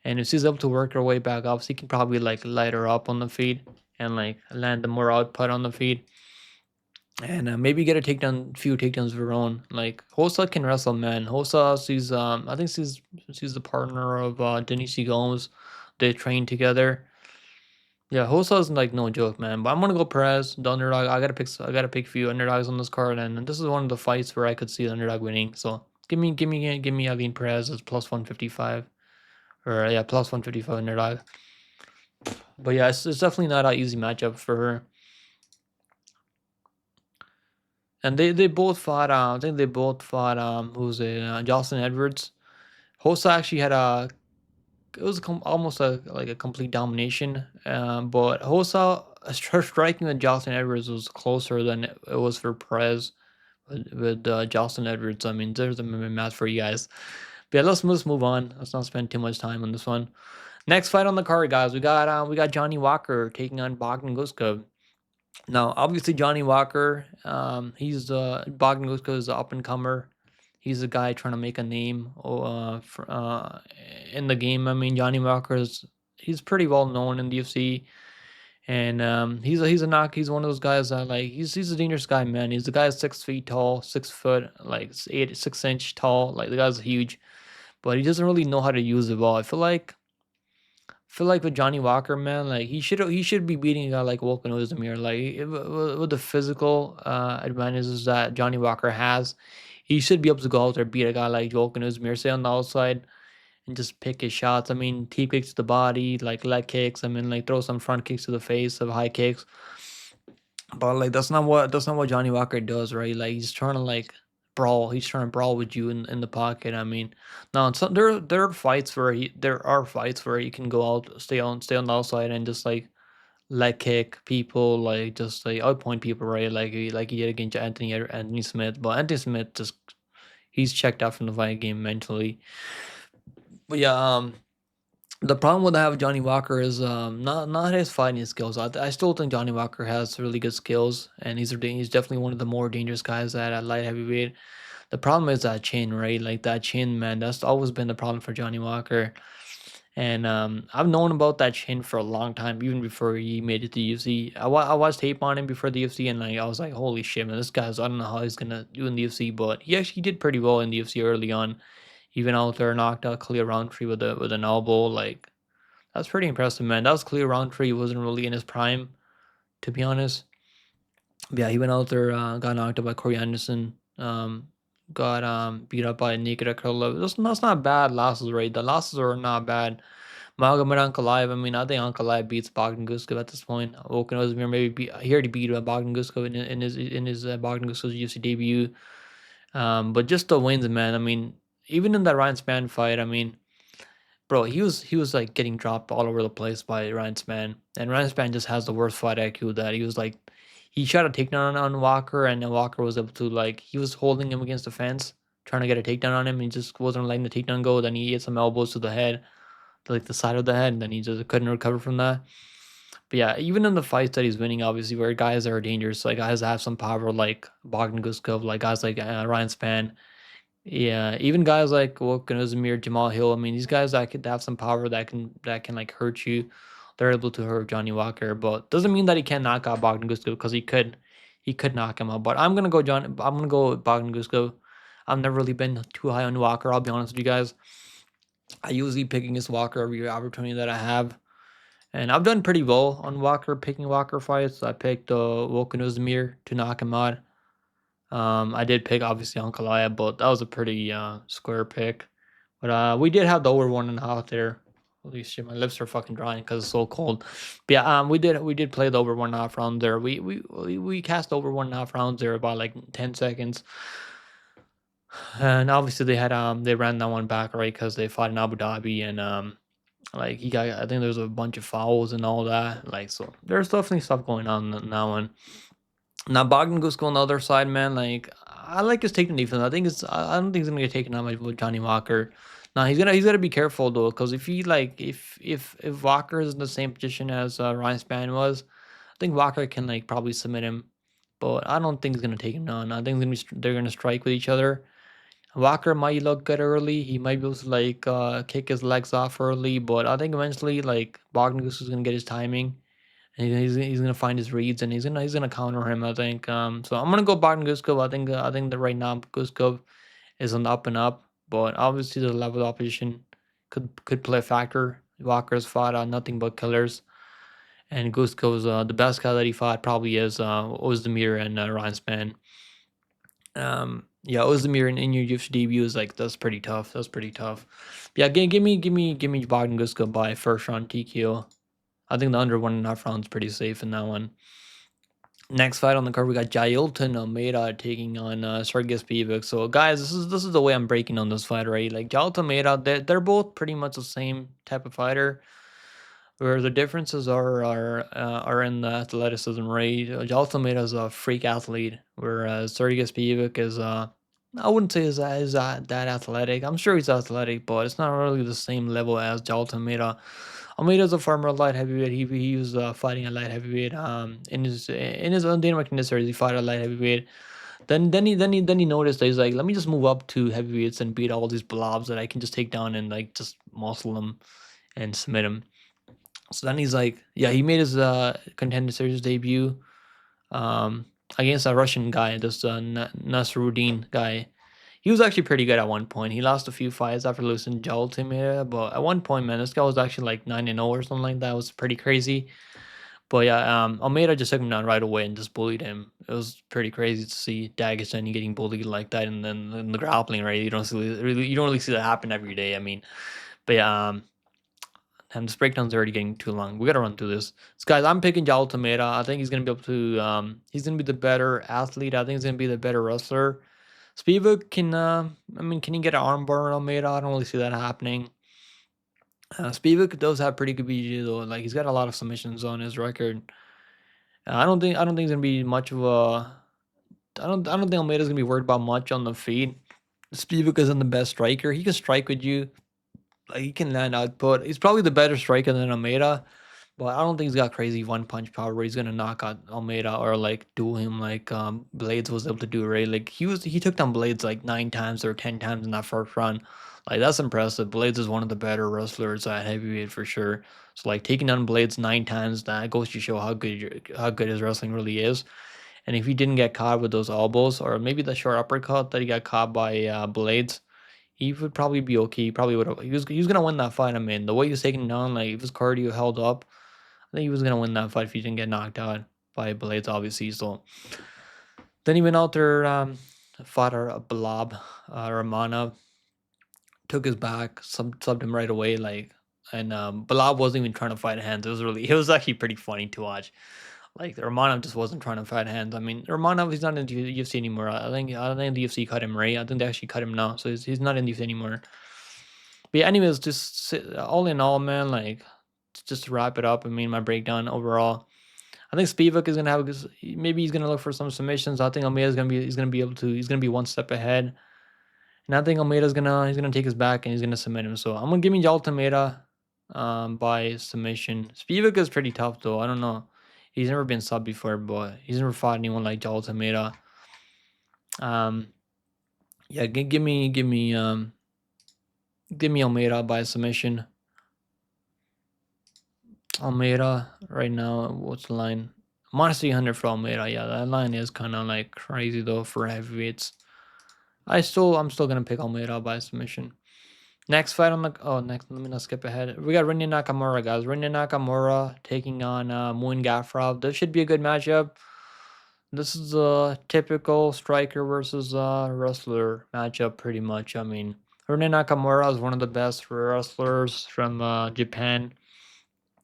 And if she's able to work her way back up, she can probably like light her up on the feed and like land the more output on the feed. And maybe get a few takedowns of her own. Like Hosa can wrestle, man. Hosa, I think she's the partner of Denise Gomes. They train together. Yeah, Hosa's like no joke, man. But I'm gonna go Perez, the underdog. I gotta pick a few underdogs on this card, and this is one of the fights where I could see the underdog winning. So give me Eileen Perez as plus 155, or yeah, plus 155 underdog. But yeah, it's definitely not an easy matchup for her. And they both fought. I think they both fought. Who's it? Jocelyn Edwards. Hosa actually had it was almost like a complete domination. But Hosa, her striking with Jocelyn Edwards was closer than it was for Perez with Jocelyn Edwards. I mean, there's a match for you guys. But yeah, let's move on. Let's not spend too much time on this one. Next fight on the card, guys. We got Johnny Walker taking on Bogdan Guskov. Now, obviously, Johnny Walker, he's Bogdan Guskov is the up and comer. He's a guy trying to make a name in the game. I mean, Johnny Walker he's pretty well known in the UFC, and he's one of those guys that like he's a dangerous guy, man. He's the guy 6 feet tall, 6 foot, like 6 inch tall. Like the guy's huge, but he doesn't really know how to use the ball. I feel like with Johnny Walker, man, like he should be beating a guy like Volkan Ozdemir. Like with the physical advantages that Johnny Walker has, he should be able to go out there beat a guy like Volkan Ozdemir, say on the outside, and just pick his shots. I mean, teep kicks to the body, like leg kicks. I mean, like throw some front kicks to the face of high kicks. But like that's not what Johnny Walker does, right? Like he's trying to like brawl. He's trying to brawl with you in the pocket. I mean, now there are fights where he can go out, stay on the outside and just like leg kick people, like just like outpoint people, right? Like he did against Anthony Smith. But Anthony Smith just he's checked out from the fight game mentally. But yeah, The problem with I have with Johnny Walker is not his fighting skills. I still think Johnny Walker has really good skills, and he's definitely one of the more dangerous guys at light heavyweight. The problem is that chin, right? Like that chin, man. That's always been the problem for Johnny Walker. And I've known about that chin for a long time, even before he made it to UFC. I watched tape on him before the UFC, and like I was like, holy shit, man, this guy's I don't know how he's gonna do in the UFC, but he actually did pretty well in the UFC early on. Even out there, knocked out Khalil Roundtree with an elbow. Like that's pretty impressive, man. That was Khalil Roundtree. He wasn't really in his prime, to be honest. But yeah, he went out there, got knocked out by Corey Anderson. Got beat up by Nikita Krylov. That's not bad losses, right? The losses are not bad. Magomed Ankalaev, I mean, I think Ankalaev beats Bogdan Guskov at this point. Volkan Ozdemir maybe he already beat Bogdan Guskov in his Bogdan Guskov's UFC debut. But just the wins, man. I mean, even in that Ryan Spann fight, I mean, bro, he was like getting dropped all over the place by Ryan Spann, and Ryan Spann just has the worst fight IQ. That he was like, he shot a takedown on Walker, and then Walker was able to like he was holding him against the fence, trying to get a takedown on him. And he just wasn't letting the takedown go. Then he hit some elbows to the head, to, like the side of the head, and then he just couldn't recover from that. But yeah, even in the fights that he's winning, obviously, where guys that are dangerous, like guys that have some power, like Bogdan Guskov, like guys like Ryan Spann, yeah, even guys like Volkan Ozdemir, Jamal Hill. I mean, these guys that could have some power that can like hurt you. They're able to hurt Johnny Walker, but doesn't mean that he can't knock out Bogdan Guskov because he could knock him out. But I'm gonna go with Bogdan Guskov. I've never really been too high on Walker. I'll be honest with you guys. I usually pick against Walker every opportunity that I have, and I've done pretty well on Walker picking Walker fights. I picked Volkan Ozdemir to knock him out. I did pick obviously Ankalaev, but that was a pretty square pick. But we did have the over 1.5 there. Holy shit, my lips are fucking drying because it's so cold. But yeah, we did play the over 1.5 round there. We cast over 1.5 rounds there about like 10 seconds, and obviously they ran that one back, right, because they fought in Abu Dhabi, and like he got, I think there's a bunch of fouls and all that. Like, so there's definitely stuff going on in that one. Now Bogdan Gusko on the other side, man, like I like his takedown defense. I don't think he's gonna get taken out by Johnny Walker. Now he's gonna be careful though, because if he like if Walker is in the same position as Ryan Spann was, I think Walker can like probably submit him, but I don't think he's gonna take him down. I think they're gonna strike with each other. Walker might look good early. He might be able to like kick his legs off early, but I think eventually like Bogdan Gusko is gonna get his timing, and he's gonna find his reads, and he's gonna counter him. I think. So I'm gonna go Bogdan Guskov. I think that right now Guskov is on the up and up, but obviously the level of opposition could play a factor. Walker's fought nothing but killers, and Guskov's the best guy that he fought probably is Ozdemir and Ryan Spann. Yeah, Ozdemir in your UFC debut is like that's pretty tough. That's pretty tough. Yeah, give me Bogdan Guskov by first round TKO. I think the under 1.5 rounds pretty safe in that one. Next fight on the card, we got Jailton Almeida taking on Sergey Spivac. So guys, this is the way I'm breaking on this fight, right? Like Jailton Almeida, they're both pretty much the same type of fighter, where the differences are in the athleticism, right? Jailton Almeida is a freak athlete, whereas Sergey Spivac is I wouldn't say that athletic. I'm sure he's athletic, but it's not really the same level as Jailton Almeida. Almeida's a former light heavyweight. He was fighting a light heavyweight. In his own Dana Martinez series, he fought a light heavyweight. Then he noticed that he's like, let me just move up to heavyweights and beat all these blobs that I can just take down and like just muscle them and submit them. So then he's like, yeah, he made his contender series debut um against a Russian guy, this Nasruddin guy. He was actually pretty good at one point. He lost a few fights after losing Joel Timea, but at one point, man, this guy was actually like 9-0 or something like that. It was pretty crazy. But yeah, Almeida just took him down right away and just bullied him. It was pretty crazy to see Dagestan getting bullied like that, and then in the grappling, right? You don't really see that happen every day. I mean, but yeah, and this breakdown's already getting too long. We gotta run through this. So guys, I'm picking Joel Almeida. I think he's gonna be able to. He's gonna be the better athlete. I think he's gonna be the better wrestler. Spivac can, I mean, can he get an armbar on Almeida? I don't really see that happening. Spivac does have pretty good BJ though. Like he's got a lot of submissions on his record. I don't think it's gonna be much of a. I don't think Almeida's gonna be worried about much on the feet. Spivac isn't the best striker. He can strike with you. Like he can land output. He's probably the better striker than Almeida, but I don't think he's got crazy one punch power where he's gonna knock out Almeida or like do him like Blades was able to do, right? Like he took down Blades like 9 times or 10 times in that first run. Like that's impressive. Blades is one of the better wrestlers at heavyweight for sure. So like taking down Blades 9 times, that goes to show how good his wrestling really is. And if he didn't get caught with those elbows or maybe the short uppercut that he got caught by Blades, he would probably be okay. He probably would have. He was gonna win that fight. I mean, the way he was taking down, like if his cardio held up, I think he was gonna win that fight if he didn't get knocked out by Blades, obviously. So then he went out there, fought a Blob, Romanov, took his back, subbed him right away, like, and Blob wasn't even trying to fight hands. It was actually pretty funny to watch. Like Romanov just wasn't trying to fight hands. I mean, Romanov he's not in the UFC anymore. I think the UFC cut him, right. I think they actually cut him now, so he's not in the UFC anymore. But yeah, anyways, all in all, man, like just to wrap it up. I mean, my breakdown overall. I think Spivac is gonna have maybe he's gonna look for some submissions. I think Almeida's gonna be he's gonna be one step ahead. And I think Almeida's he's gonna take his back and he's gonna submit him. So I'm gonna give me Almeida by submission. Spivac is pretty tough though. I don't know. He's never been sub before, but he's never fought anyone like Almeida. Yeah, give me Almeida by submission. Almeida right now. What's the line? Minus 300 for Almeida. Yeah, that line is kind of like crazy though for heavyweights. I'm still gonna pick Almeida by submission. Next fight on the next, let me not skip ahead. We got Rinne Nakamura, guys. Rinne Nakamura taking on Moin Gafurov. This should be a good matchup. This is a typical striker versus wrestler matchup, pretty much. I mean, Rinne Nakamura is one of the best wrestlers from Japan.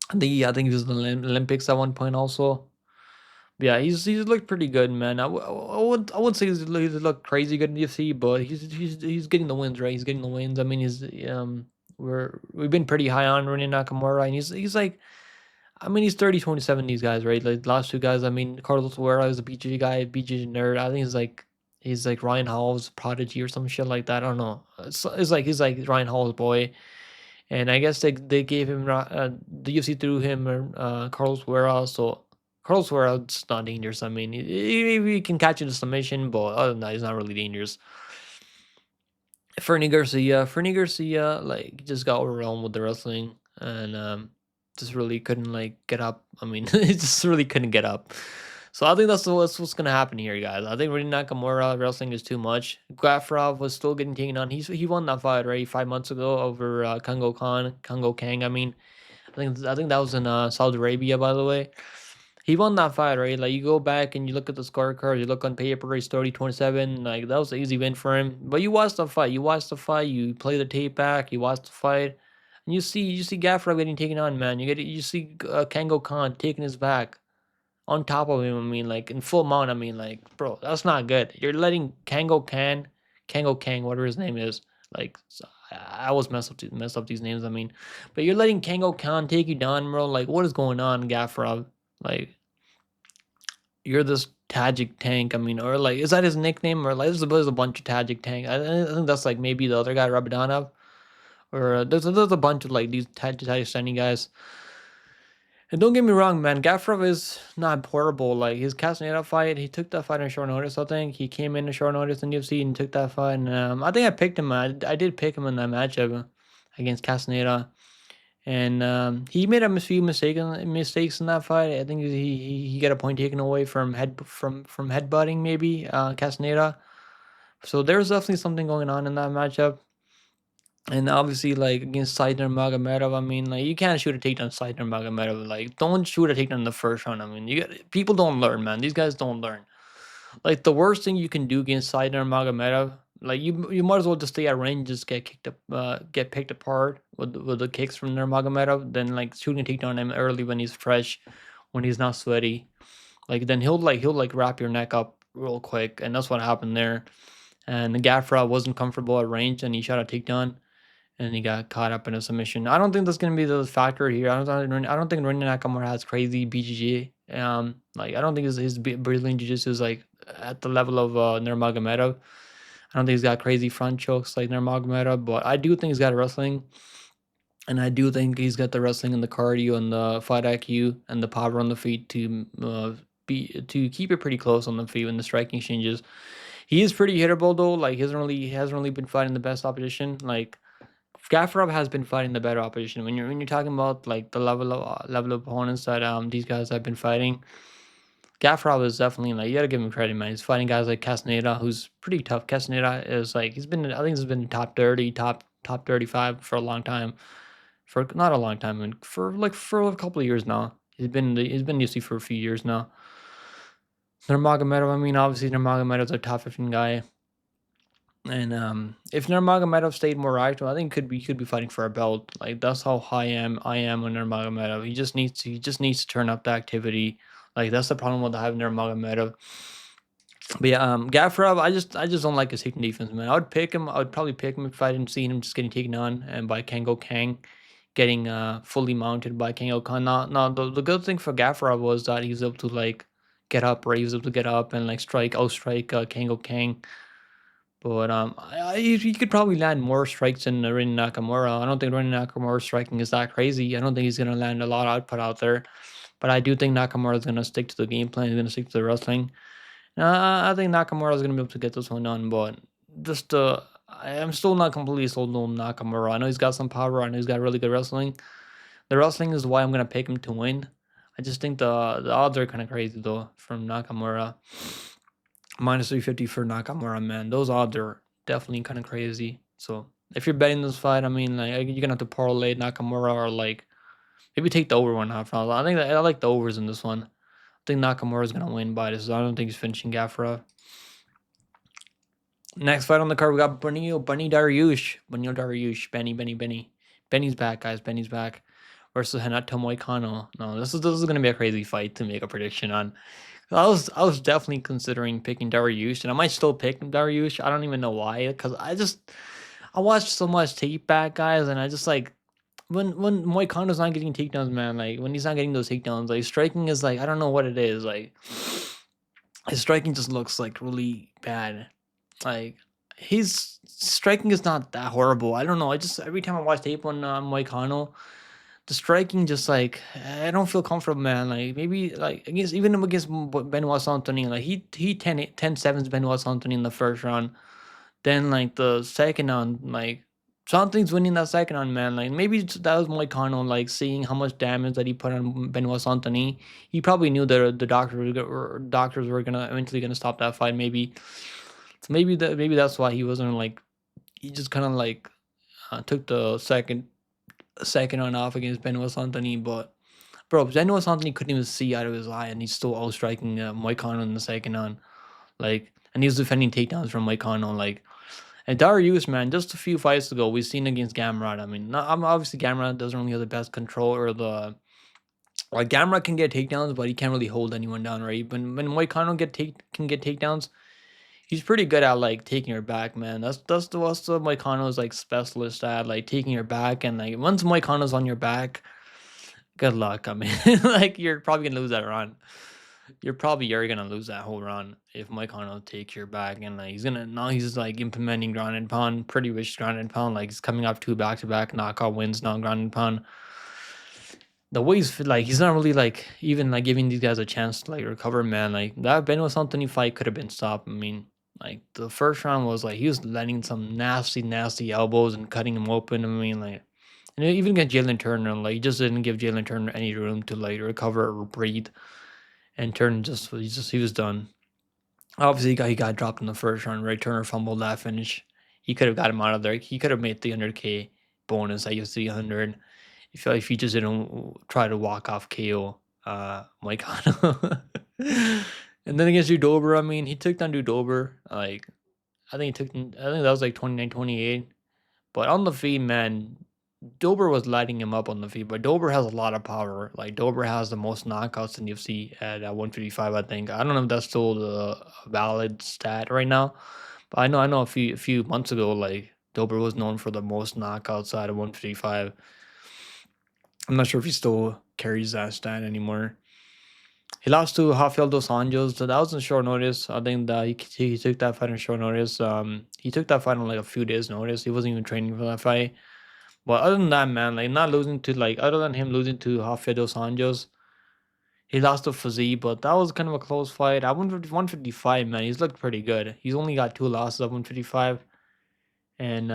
I think he was in the Olympics at one point also. Yeah, he's looked pretty good, man. I would say he's looked crazy good in the UFC, but he's getting the wins, right? He's getting the wins. I mean, we've been pretty high on Rinne Nakamura, and he's like, I mean, he's 30, 27, these guys, right? Like the last two guys, I mean, Carlos Ferreira is a BJJ guy, BJJ nerd. I think he's like Ryan Hall's prodigy or some shit like that. I don't know. It's like he's like Ryan Hall's boy. And I guess they gave him the UFC threw him Carlos Ferreira, so Carlos Ferreira's not dangerous. I mean, he can catch you in a submission, but other than that, he's not really dangerous. Fernie Garcia, like just got overwhelmed with the wrestling and just really couldn't like get up. I mean, he just really couldn't get up. So I think that's what's gonna happen here, guys. I think Rinne Nakamura wrestling is too much. Gafurov was still getting taken on. He won that fight right 5 months ago over Kongo Kang. I mean, I think that was in Saudi Arabia, by the way. He won that fight, right? Like you go back and you look at the scorecard, you look on paper, he's 30-27. Like that was an easy win for him. But you watch the fight. You play the tape back. You watch the fight, and you see Gafurov getting taken on, man. You see Kango Khan taking his back on top of him. I mean, like in full mount. I mean, like, bro, that's not good. You're letting Kango Kang, whatever his name is. Like, I always mess up these names. I mean, but you're letting Kango Khan take you down, bro. Like, what is going on, Gafurov? Like, you're this Tajik tank. I mean, or like, is that his nickname? Or like, there's a bunch of Tajik tank. I think that's like maybe the other guy, Rabadanov. Or there's a bunch of like these Tajikistani guys. And don't get me wrong, man. Gafurov is not horrible. Like his Castaneda fight, he took that fight on short notice. I think he came in a short notice in UFC and took that fight. And I think I picked him. I did pick him in that matchup against Castaneda. And he made a few mistakes in that fight. I think he got a point taken away from headbutting maybe Castaneda. So there's definitely something going on in that matchup. And obviously, like against Nurmagomedov, I mean, like you can't shoot a takedown Nurmagomedov. Like, don't shoot a takedown in the first round. I mean, people don't learn, man. These guys don't learn. Like the worst thing you can do against Nurmagomedov, like you might as well just stay at range, just get picked apart with the kicks from Nurmagomedov, than like shooting a takedown him early when he's fresh, when he's not sweaty. Like then he'll wrap your neck up real quick, and that's what happened there. And the Gafurov wasn't comfortable at range, and he shot a takedown, and he got caught up in a submission. I don't think that's gonna be the factor here. I don't think Rinne Nakamura has crazy BJJ. Like I don't think his Brazilian Jiu-Jitsu is like at the level of Nurmagomedov. I don't think he's got crazy front chokes like Nurmagomedov, but I do think he's got wrestling. And I do think he's got the wrestling and the cardio and the fight IQ and the power on the feet to keep it pretty close on the feet when the striking changes. He is pretty hittable though. Like he hasn't really been fighting the best opposition. Like Gafurov has been fighting the better opposition. When you're talking about like the level of opponents that these guys have been fighting, Gafurov is definitely, like, you gotta give him credit, man. He's fighting guys like Castaneda, who's pretty tough. Castaneda is like I think he's been top 30, top 35 for a long time. For not a long time, I mean, for a couple of years now. He's been in UFC for a few years now. Nurmagomedov, I mean, obviously Nurmagomedov's a top 15 guy. And if Nurmagomedov stayed more active, I think he could be fighting for a belt. Like that's how high I am on Nurmagomedov. He just needs to turn up the activity. Like that's the problem with having Nurmagomedov. But yeah, Gafurov, I just don't like his takedown defense, man. I would pick him. I would probably pick him if I didn't see him just getting taken on and by Kango Kang, getting fully mounted by Kango Khan. Now the good thing for Gafurov was that he was able to like get up, right? He was able to get up and like outstrike Kango Kang. But he could probably land more strikes than Rin Nakamura. I don't think Rin Nakamura's striking is that crazy. I don't think he's gonna land a lot of output out there. But I do think Nakamura is gonna stick to the game plan. He's gonna stick to the wrestling. I think Nakamura is gonna be able to get this one done. But just I'm still not completely sold on Nakamura. I know he's got some power. I know he's got really good wrestling. The wrestling is why I'm gonna pick him to win. I just think the odds are kind of crazy though from Nakamura. Minus 350 for Nakamura, man. Those odds are definitely kind of crazy. So if you're betting this fight, I mean, like you're gonna have to parlay Nakamura or like maybe take the over 1.5 rounds. I think that I like the overs in this one. I think Nakamura is gonna win by this. I don't think he's finishing Gafurov. Next fight on the card, we got Dariush, Benny's back, guys. Benny's back versus Renato Moicano. No, this is gonna be a crazy fight to make a prediction on. I was definitely considering picking Dariush, and I might still pick Dariush. I don't even know why, because I watched so much tape back, guys, and I just like when Moicano's not getting takedowns, man. Like when he's not getting those takedowns, like striking is like I don't know what it is. Like his striking just looks like really bad. Like his striking is not that horrible. I don't know. I just every time I watch tape on Moicano, the striking just like I don't feel comfortable, man. Like maybe like against Benoit Saint-Denis, like he 10-7s Benoit Saint-Denis in the first round. Then like the second round, like something's winning that second round, man. Like maybe that was Moicano, like seeing how much damage that he put on Benoit Saint-Denis. He probably knew that the doctors were gonna eventually gonna stop that fight. Maybe so. Maybe that's why he wasn't like he just kind of like took the second round off against Benoit Saint-Denis, but bro, Benoit Saint-Denis couldn't even see out of his eye, and he's still out striking Moicano in the second round. Like, and he was defending takedowns from Moicano. Like, and Dariush, man, just a few fights ago, we've seen against Gamrot. I mean, obviously Gamrot doesn't really have the best control or the like. Gamrot can get takedowns, but he can't really hold anyone down, right? When Moicano can get takedowns, he's pretty good at like taking her back, man. That's the Moicano's like specialist at, like taking her back, and like once Moicano's on your back, good luck. I mean, like you're probably gonna lose that run. You're gonna lose that whole run if Moicano takes your back, and like he's like implementing ground and pound, pretty rich ground and pound. Like he's coming off 2 back-to-back knockout wins now, ground and pound. The way he's not really like even like giving these guys a chance to like recover, man. Like that Benoit Saint-Denis fight could have been stopped. I mean, like the first round was like he was landing some nasty elbows and cutting him open. I mean, like, and even against Jalen Turner, like he just didn't give Jalen Turner any room to like recover or breathe. And Turner he was done. Obviously, he got dropped in the first round. Right, Turner fumbled that finish. He could have got him out of there. He could have made 300K bonus at UFC 100 if he just didn't try to walk off KO Moicano. And then against Dudober, I mean, he took down Dudober. Like, I think that was like 29-28. But on the feed, man, Dober was lighting him up on the feed. But Dober has a lot of power. Like, Dober has the most knockouts in UFC at 155, I think. I don't know if that's still the valid stat right now. But I know a few months ago, like, Dober was known for the most knockouts out of 155. I'm not sure if he still carries that stat anymore. He lost to Rafael dos Anjos, so that was on short notice. I think that he took that fight on short notice. He took that fight on like a few days' notice. He wasn't even training for that fight. But other than that, man, like not losing to like other than him losing to Rafael dos Anjos, he lost to Fizzy, but that was kind of a close fight. At 155, man, he's looked pretty good. He's only got 2 losses at 155, and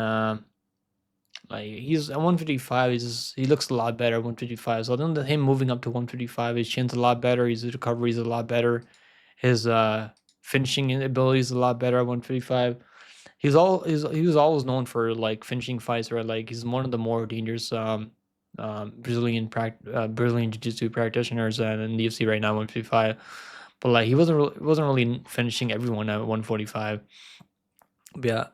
like he's at 155. He looks a lot better at 155. So other than him moving up to 155, his chin's a lot better. His recovery is a lot better. His finishing ability is a lot better at 155. He was always known for like finishing fights, right? Like he's one of the more dangerous Brazilian jiu-jitsu practitioners in the UFC right now, 155. But like he wasn't really finishing everyone at 145. But yeah,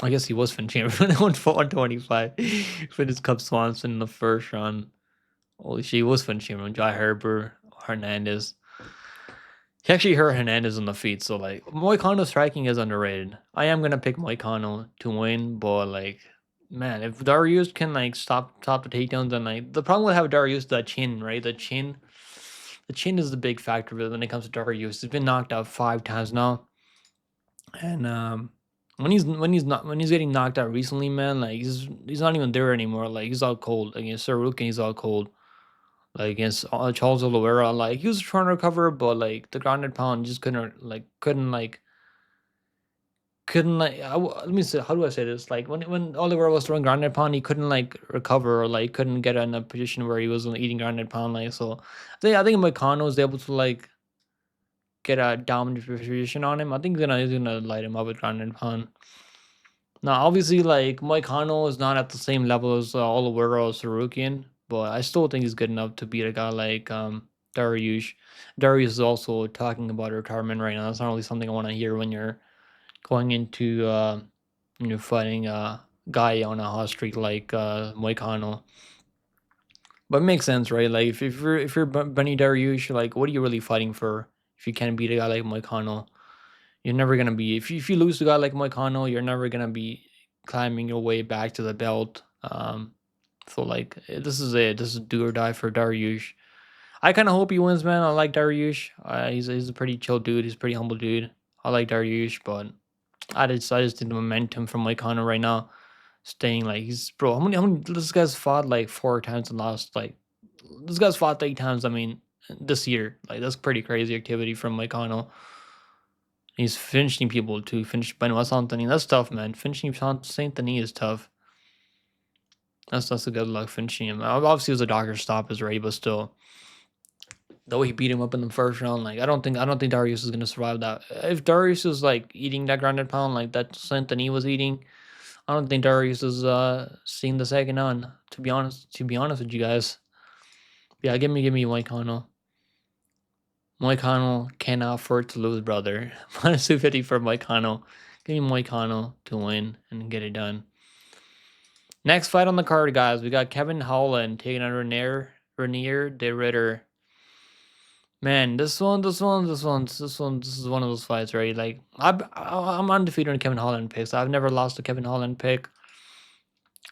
I guess he was finishing everyone at 125. Finished Cub Swanson in the first round. Holy shit, he was finishing everyone. Jai Herbert, Hernandez. He actually hurt Hernandez on the feet, so like Moicano striking is underrated. I am gonna pick Moicano to win, but like, man, if Dariush can like stop the takedowns, and like the problem with having Dariush is the chin, right? The chin is the big factor when it comes to Dariush. He's been knocked out 5 times now, and when he's getting knocked out recently, man, like he's not even there anymore. Like he's out cold against Tsarukyan. He's out cold. Like against Charles Oliveira, like he was trying to recover, but like the grounded pound just couldn't like let me say, how do I say this? Like when Oliveira was throwing grounded pound, he couldn't like recover, or like couldn't get in a position where he was eating grounded pound. Like so, I think Moicano was able to like get a dominant position on him. I think he's gonna light him up with grounded pound. Now, obviously, like Moicano is not at the same level as Oliveira or Sarukian, but I still think he's good enough to beat a guy like Dariush. Dariush is also talking about retirement right now. That's not really something I want to hear when you're going into fighting a guy on a hot streak like Moicano. But it makes sense, right? Like if you're Benny Dariush, like what are you really fighting for if you can't beat a guy like Moicano? You're never gonna be if you lose to a guy like Moicano, you're never gonna be climbing your way back to the belt. So like this is it. This is do or die for Dariush. I kind of hope he wins, man. I like Dariush. He's a pretty chill dude. He's a pretty humble dude. I like Dariush, but I just think the momentum from Moicano right now, staying like he's bro. How many this guy's fought like 4 times and lost like this guy's fought 8 times. I mean this year, like that's pretty crazy activity from Moicano. He's finishing people to finish Benoit Anthony. That's tough, man. Finishing Saint Denis is tough. That's a good luck finishing him. Obviously, it was a doctor stop his Ray, but still, the way he beat him up in the first round, like I don't think Darius is gonna survive that. If Darius is like eating that grounded pound like that Saint Denis was eating, I don't think Darius is seeing the second on. To be honest with you guys, yeah, give me Moicano. Moicano cannot afford to lose, brother. Minus 250 for Moicano. Give me Moicano to win and get it done. Next fight on the card, guys. We got Kevin Holland taking on Renier de Ritter. Man, this is one of those fights, right? Like I'm undefeated in Kevin Holland picks. I've never lost a Kevin Holland pick.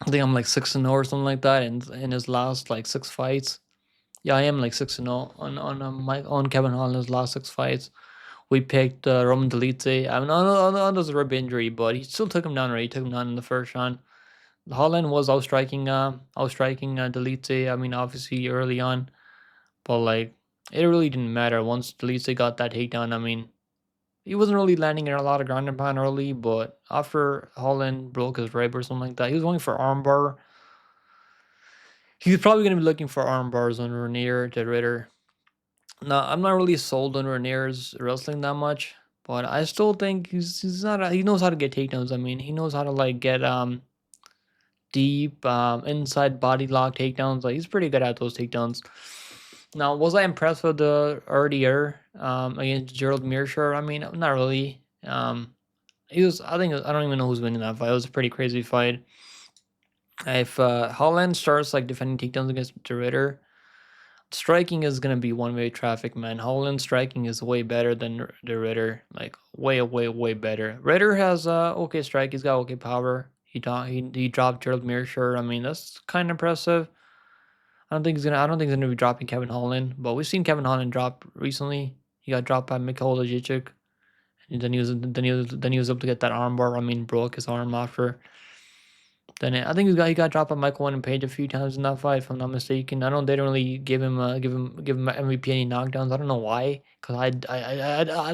I think I'm like 6-0 or something like that in his last like 6 fights. Yeah, I am like 6-0 on Kevin Holland's last 6 fights. We picked Roman Dolidze. I mean, on those rib injury, but he still took him down. Right, he took him down in the first round. Holland was outstriking Dolidze. I mean, obviously early on, but like it really didn't matter once Dolidze got that takedown. I mean, he wasn't really landing in a lot of ground and pound early, but after Holland broke his rib or something like that, he was going for armbar. He's probably going to be looking for arm bars on Renier de Ritter. Now, I'm not really sold on Renier's wrestling that much, but I still think he's not. He knows how to get takedowns. I mean, he knows how to like get deep inside body lock takedowns. Like he's pretty good at those takedowns. Now, was I impressed with the earlier against Gerald Mearshart? I mean, not really. He was. I don't even know who's winning that fight. It was a pretty crazy fight. If Holland starts like defending takedowns against De Ritter, striking is gonna be one-way traffic, man. Holland striking is way better than the Ritter, like way better. Ritter has okay strike. He's got okay power. He dropped Gerald Mearshart. I mean that's kind of impressive. I don't think he's gonna be dropping Kevin Holland, but we've seen Kevin Holland drop recently. He got dropped by Mikhail Lajic, and then he was able to get that armbar. I mean broke his arm after. Then I think he got dropped by Michael and Page a few times in that fight, if I'm not mistaken. I don't. They didn't really give him MVP any knockdowns. I don't know why. Cause I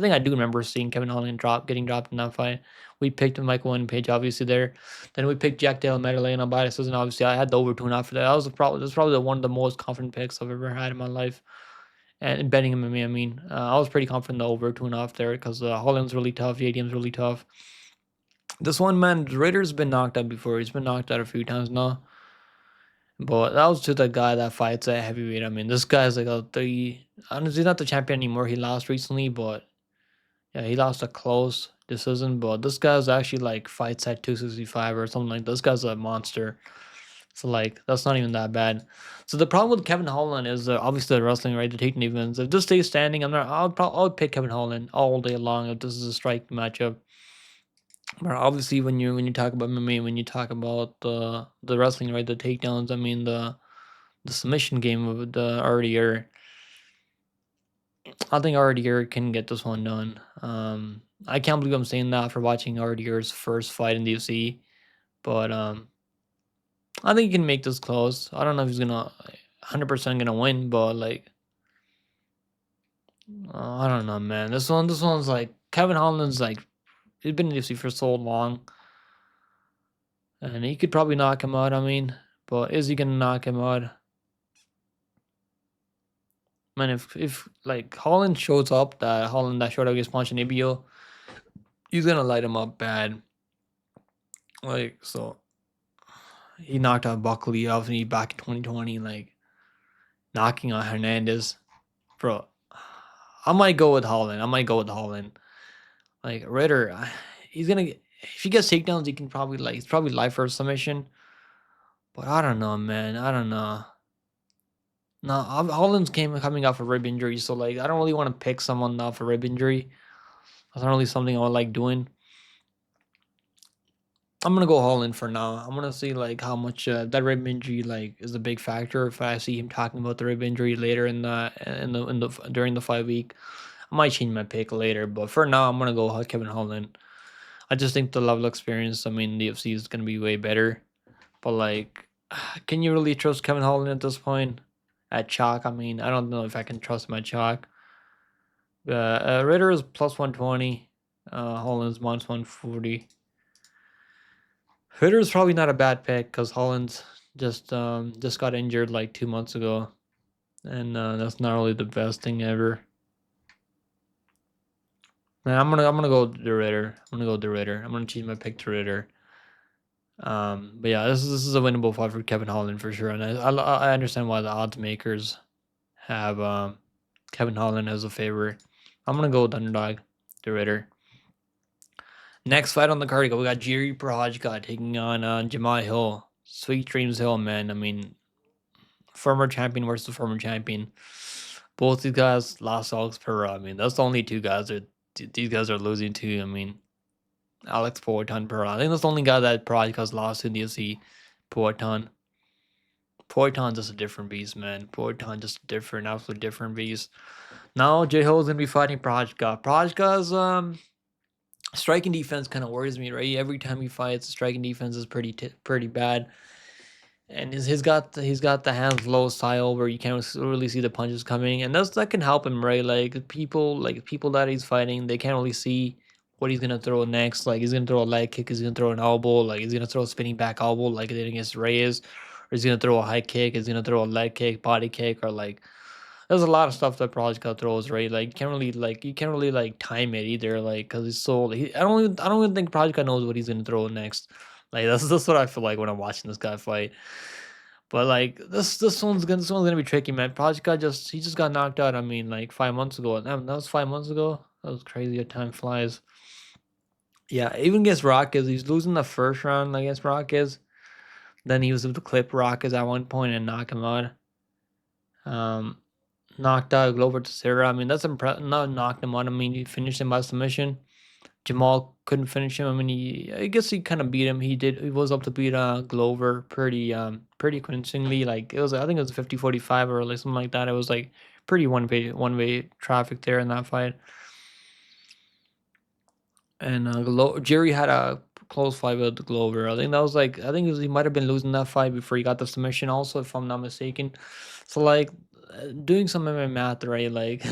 think I do remember seeing Kevin Holland getting dropped in that fight. We picked Michael and Page obviously there. Then we picked Jack Dale Medellin on by decision. Obviously, I had the over 2.5 for that. That's probably one of the most confident picks I've ever had in my life. And betting him, I mean, I was pretty confident the over 2.5 there because Holland's really tough. JDM's really tough. This one, man, Ritter's been knocked out before. He's been knocked out a few times now. But that was to the guy that fights at heavyweight. I mean, this guy's like a 30. Honestly, he's not the champion anymore. He lost recently, but yeah, he lost a close decision. But this guy's actually like fights at 265 or something like that. This guy's a monster. So like that's not even that bad. So the problem with Kevin Holland is obviously the wrestling, right? The taking defense. If this stays standing, I'll pick Kevin Holland all day long if this is a strike matchup. But obviously, when you talk about MMA, when you talk about the wrestling, right, the takedowns, I mean the submission game of the RDR, I think RDR can get this one done. I can't believe I'm saying that for watching RDR's first fight in the UFC, but I think he can make this close. I don't know if he's gonna 100% gonna win, but like I don't know, man. This one's like Kevin Holland's like he's been in the UFC for so long. And he could probably knock him out, I mean. But is he gonna knock him out? Man, if like Holland shows up, that Holland that showed up against Ponchinibbio, he's gonna light him up bad. Like, so he knocked out Buckley obviously back in 2020, like knocking out Hernandez. Bro, I might go with Holland. Like Ritter, he's gonna get, if he gets takedowns, he can probably like it's probably life for a submission. But I don't know, man. I don't know. No, Holland's coming off a rib injury, so like I don't really want to pick someone off a rib injury. That's not really something I would like doing. I'm gonna go Holland for now. I'm gonna see like how much that rib injury like is a big factor. If I see him talking about the rib injury later in the during the 5 week, I might change my pick later. But for now, I'm gonna go Kevin Holland. I just think the level of experience. I mean, the UFC is gonna be way better. But like, can you really trust Kevin Holland at this point? At chalk, I mean, I don't know if I can trust my chalk. Ritter is plus 120. Holland's minus 140. Ritter's probably not a bad pick because Holland's just got injured like 2 months ago, and that's not really the best thing ever. Man, I'm gonna go the Ritter. I'm gonna change my pick to Ritter. But yeah, this is a winnable fight for Kevin Holland for sure, and I understand why the odds makers have Kevin Holland as a favorite. I'm gonna go with underdog, the Ritter. Next fight on the card, we got Jiri Procházka taking on Jamal Hill. Sweet Dreams Hill, man. I mean, former champion versus former champion. Both these guys lost Alex Pereira. I mean, that's the only two guys that these guys are losing to. I mean, Alex Poatan Pereira. I think that's the only guy that Procházka's lost in the UFC. Poatan. Poitan's just a different beast, man. Poitan just a different, absolutely different beast. Now J Hill's gonna be fighting Procházka. Procházka's striking defense kind of worries me, right? Every time he fights, striking defense is pretty bad. And he's got the hands low style where you can't really see the punches coming, and that can help him, right? Like people that he's fighting, they can't really see what he's gonna throw next. Like he's gonna throw a leg kick, he's gonna throw an elbow, like he's gonna throw a spinning back elbow, like he did against Reyes, or he's gonna throw a high kick, he's gonna throw a leg kick, body kick, or like there's a lot of stuff that Procházka throws, right? Like you can't really like time it either, like because he's so I don't even think Procházka knows what he's gonna throw next. Like that's what I feel like when I'm watching this guy fight. But like this one's gonna be tricky, man. Procházka he just got knocked out. I mean, like 5 months ago. That was 5 months ago. That was crazy. How time flies. Yeah, even against Rockets, he's losing the first round against Rockets. Then he was able to clip Rockets at one point and knock him out. Knocked out Glover Teixeira. I mean, that's impressive. Not knocked him out. I mean, he finished him by submission. Jamal couldn't finish him. I mean, I guess he kind of beat him. He was up to beat Glover pretty convincingly. Like I think it was 50-45 or like something like that. It was like pretty one way traffic there in that fight. And Jerry had a close fight with Glover. I think that was like I think he might have been losing that fight before he got the submission. Also, if I'm not mistaken. So like doing some MMA math, right? Like,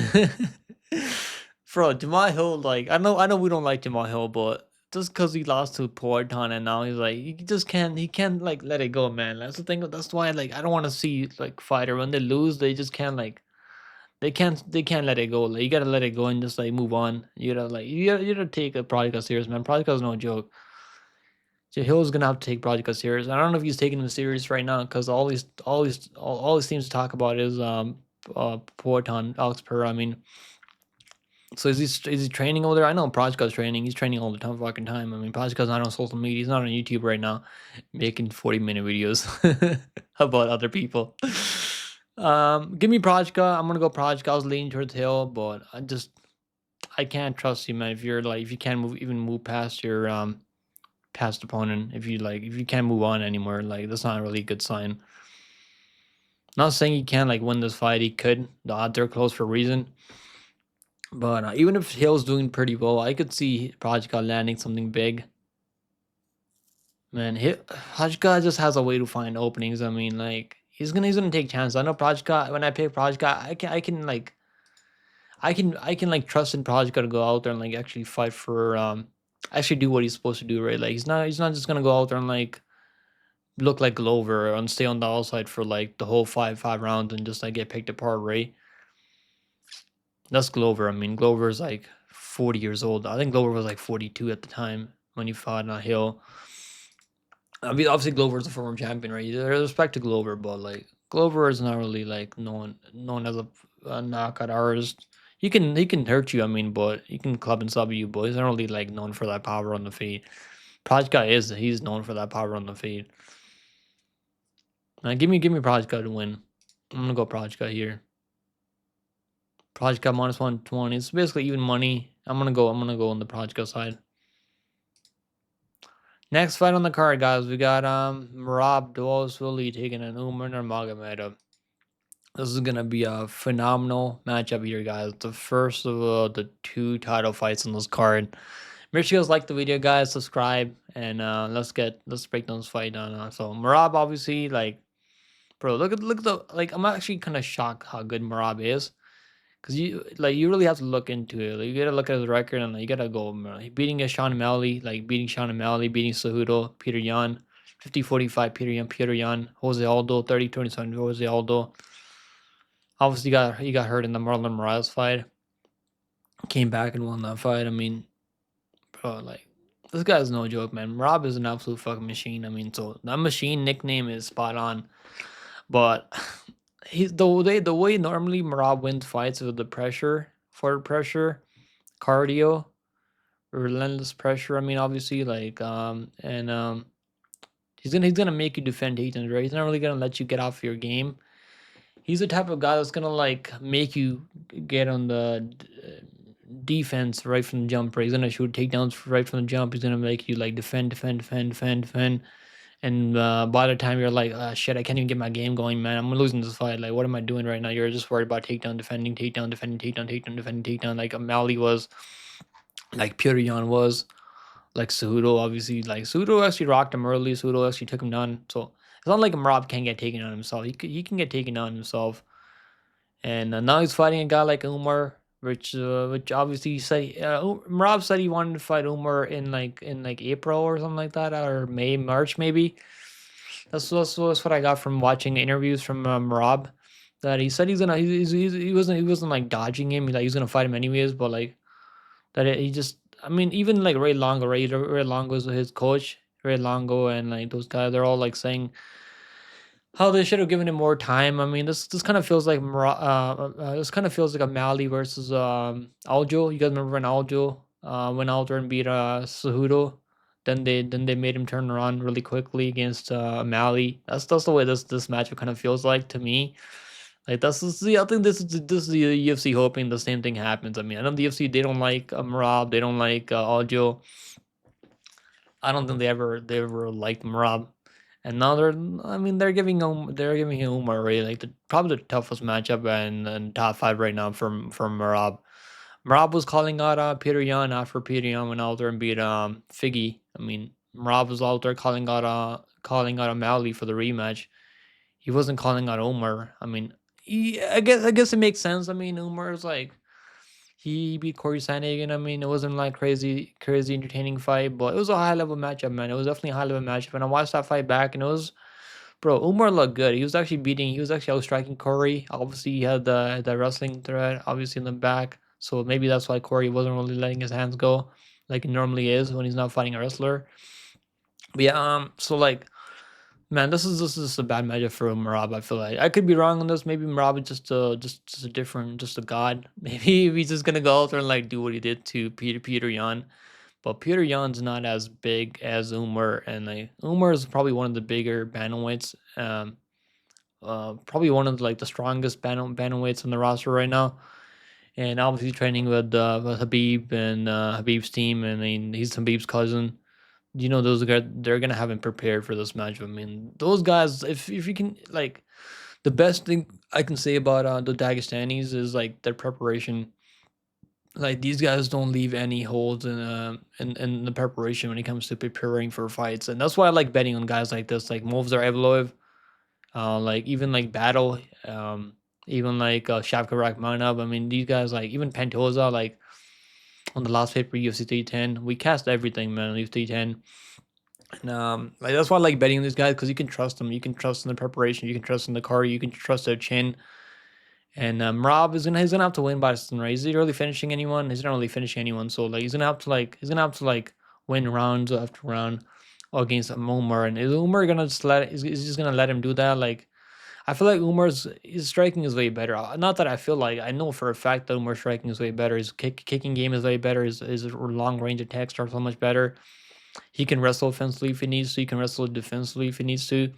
bro, Jamal Hill. Like I know we don't like Jamal Hill, but just because he lost to Poitin and now he's like he just can't he can't like let it go, man. That's the thing. That's why like I don't want to see like fighter when they lose, they just can't like they can't let it go. Like you gotta let it go and just like move on. You gotta take a Procházka serious, man. Procházka's no joke. So Hill's gonna have to take Procházka serious. I don't know if he's taking him serious right now because all he seems to talk about is Poitin, Alex Pereira. I mean, so is he training over there? I know Procházka's training. He's training all the time, fucking time. I mean, Procházka's not on social media. He's not on YouTube right now, making 40-minute videos about other people. Give me Procházka. I'm gonna go Procházka. I was leaning towards Hill, but I can't trust you, man. If you're like if you can't move past your past opponent, if you can't move on anymore, like that's not really a good sign. Not saying he can't like win this fight. He could. The odds are close for a reason. But even if Hill's doing pretty well, I could see Procházka landing something big. Man, Procházka just has a way to find openings. I mean, like he's gonna take chances. I know Procházka. When I pick Procházka, I can like trust in Procházka to go out there and like actually fight for actually do what he's supposed to do, right? Like he's not just gonna go out there and like look like Glover and stay on the outside for like the whole five rounds and just like get picked apart, right? That's Glover. I mean, Glover's like 40 years old. I think Glover was like 42 at the time when he fought on a Hill. I mean, obviously Glover's a former champion, right? There's respect to Glover, but like Glover is not really like known as a knockout artist. He can hurt you, I mean, but he can club and sub you, but he's not really like known for that power on the feet. Procházka he's known for that power on the feet. Give me Procházka to win. I'm gonna go Procházka here. Procházka minus 120. It's basically even money. I'm gonna go on the Procházka side. Next fight on the card, guys, we got Merab Dvalishvili taking an Nurmagomedov. This is gonna be a phenomenal matchup here, guys. The first of the two title fights on this card. Make sure you guys like the video, guys. Subscribe and let's break down this fight down. So Merab, obviously, like, bro, look at the like. I'm actually kind of shocked how good Merab is. Cause you really have to look into it. Like, you gotta look at his record and like, you gotta go beating Sean O'Malley, beating Cejudo, Peter Yan, 50-45 Peter Yan, Jose Aldo, 30-27 Jose Aldo. Obviously he got hurt in the Marlon Moraes fight. Came back and won that fight. I mean, bro, like this guy's no joke, man. Rob is an absolute fucking machine. I mean, so that machine nickname is spot on. But he's the way normally Merab wins fights with the pressure, forward pressure, cardio, relentless pressure. I mean, obviously, like he's gonna make you defend takedowns, right? He's not really gonna let you get off your game. He's the type of guy that's gonna like make you get on the defense right from the jump. Right? He's gonna shoot takedowns right from the jump. He's gonna make you like defend. And by the time you're like, shit, I can't even get my game going, man. I'm losing this fight. Like, what am I doing right now? You're just worried about defending, takedown. Like O'Malley was, like Petr Yan was, like Cejudo, obviously. Like Cejudo actually rocked him early. Cejudo actually took him down. So it's not like Merab can't get taken on himself. He can get taken on himself. And now he's fighting a guy like Umar, which obviously Merab said he wanted to fight Umar in like April or something like that, or March maybe. That's what I got from watching interviews from Merab. That he said he wasn't like dodging him. He's gonna fight him anyways, but like that he just I mean even like Ray Longo, right? Ray Longo is his coach. Ray Longo and like those guys, they're all like saying how they should have given him more time. I mean, this kind of feels like this kind of feels like a Mali versus Aljo. You guys remember when Aljo went out there and beat Cejudo? Then they made him turn around really quickly against Mali. That's the way this matchup kind of feels like to me. Like I think this is the UFC hoping the same thing happens. I mean, I know the UFC, they don't like Merab, they don't like Aljo. I don't think they ever liked Merab. And now they're giving him already like probably the toughest matchup and top five right now from Merab. Merab was calling out Petr Yan after Petr Yan went out there and beat Figgy. I mean, Rob was out there calling out O'Malley for the rematch. He wasn't calling out Umar. I mean, I guess it makes sense. I mean, Umar is like he beat Corey Sandhagen. I mean, it wasn't like crazy entertaining fight, but it was a high level matchup, man. It was definitely a high level matchup. And I watched that fight back, and it was, bro, Umar looked good. He was actually outstriking Corey. Obviously, he had the wrestling threat, obviously in the back. So maybe that's why Corey wasn't really letting his hands go like it normally is when he's not fighting a wrestler. But yeah, so like, man, this is a bad matchup for Marab. I feel like I could be wrong on this. Maybe Marab is just a different, just a god. Maybe he's just gonna go out there and like do what he did to Peter Yan. But Peter Yan's not as big as Umar, and like Umar is probably one of the bigger bantamweights. Probably one of like the strongest bantamweights on the roster right now. And obviously training with Habib and Habib's team, and I mean he's Habib's cousin. Those guys, they're gonna have him prepared for this match. I mean, those guys, if you can, like, the best thing I can say about the Dagestanis is like their preparation. Like these guys don't leave any holes in the preparation when it comes to preparing for fights, and that's why I like betting on guys like this, like Movsar Evloev, like even like Battle, even like Shavkat Rakhmonov. I mean, these guys, like even Pantoja, like on the last paper UFC 310, we cast everything, man. UFC 310. And like that's why I like betting on these guys, because you can trust them. You can trust in the preparation. You can trust in the car. You can trust their chin. And Rob he's gonna have to win by some, right? Is he really finishing anyone? He's not really finishing anyone. So like he's gonna have to win rounds after round against Umar. And is Umar gonna is just gonna let him do that? Like I feel like Umar's his striking is way better. Not that I feel like, I know for a fact that Umar's striking is way better. His kicking game is way better. His long range attacks are so much better. He can wrestle offensively if he needs to. He can wrestle defensively if he needs to.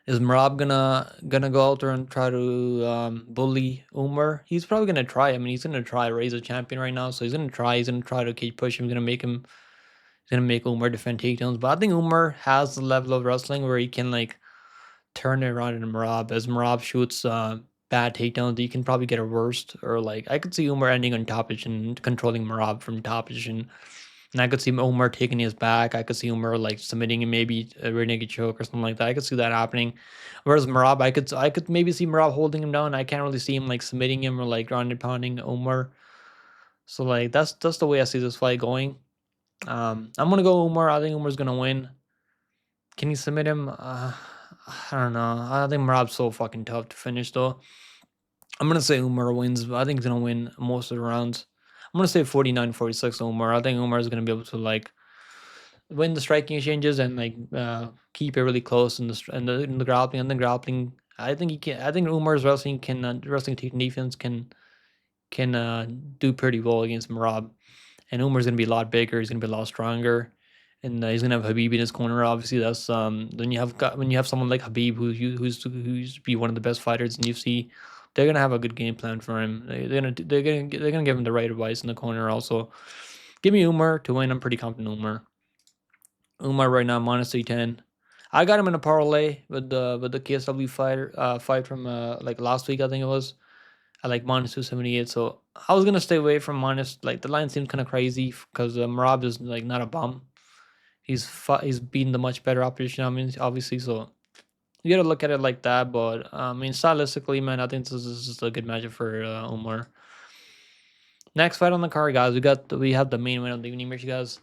Is Marab gonna go out there and try to bully Umar? He's probably gonna try. I mean, he's gonna try to raise a champion right now, so he's gonna try. He's gonna try to keep pushing. He's gonna make him. He's gonna make Umar defend takedowns. But I think Umar has the level of wrestling where he can like turn it around in Marab. As Marab shoots bad takedowns, he can probably get a worst, or like I could see Umar ending on top position and controlling Marab from top position. And I could see Umar taking his back. I could see Umar like submitting him, maybe a rear naked choke or something like that. I could see that happening. Whereas Marab, I could maybe see Marab holding him down. I can't really see him like submitting him or like ground and pounding Umar. So like that's the way I see this fight going. I'm gonna go Umar. I think Umar's gonna win. Can he submit him? I don't know. I think Marab's so fucking tough to finish though. I'm gonna say Umar wins, but I think he's gonna win most of the rounds. I'm gonna say 49-46 Umar. I think Umar is gonna be able to like win the striking exchanges and like keep it really close in the grappling and the grappling. I think he can. I think Umar's wrestling defense can do pretty well against Marab, and Umar's gonna be a lot bigger. He's gonna be a lot stronger, and he's gonna have Habib in his corner. Obviously, that's then when you have someone like Habib who's be one of the best fighters in UFC. They're gonna have a good game plan for him. They're gonna give him the right advice in the corner. Also, give me Umar to win. I'm pretty confident Umar. Umar right now minus 310. I got him in a parlay with the KSW fight from like last week, I think it was, at like minus 278. So I was gonna stay away from minus, like the line seemed kind of crazy because Marab is like not a bum. He's beaten the much better opposition. I mean, obviously, so you gotta look at it like that. But I mean, stylistically, man, I think this is just a good matchup for Umar. Next fight on the card, guys. We have the main event of the evening. Make sure you guys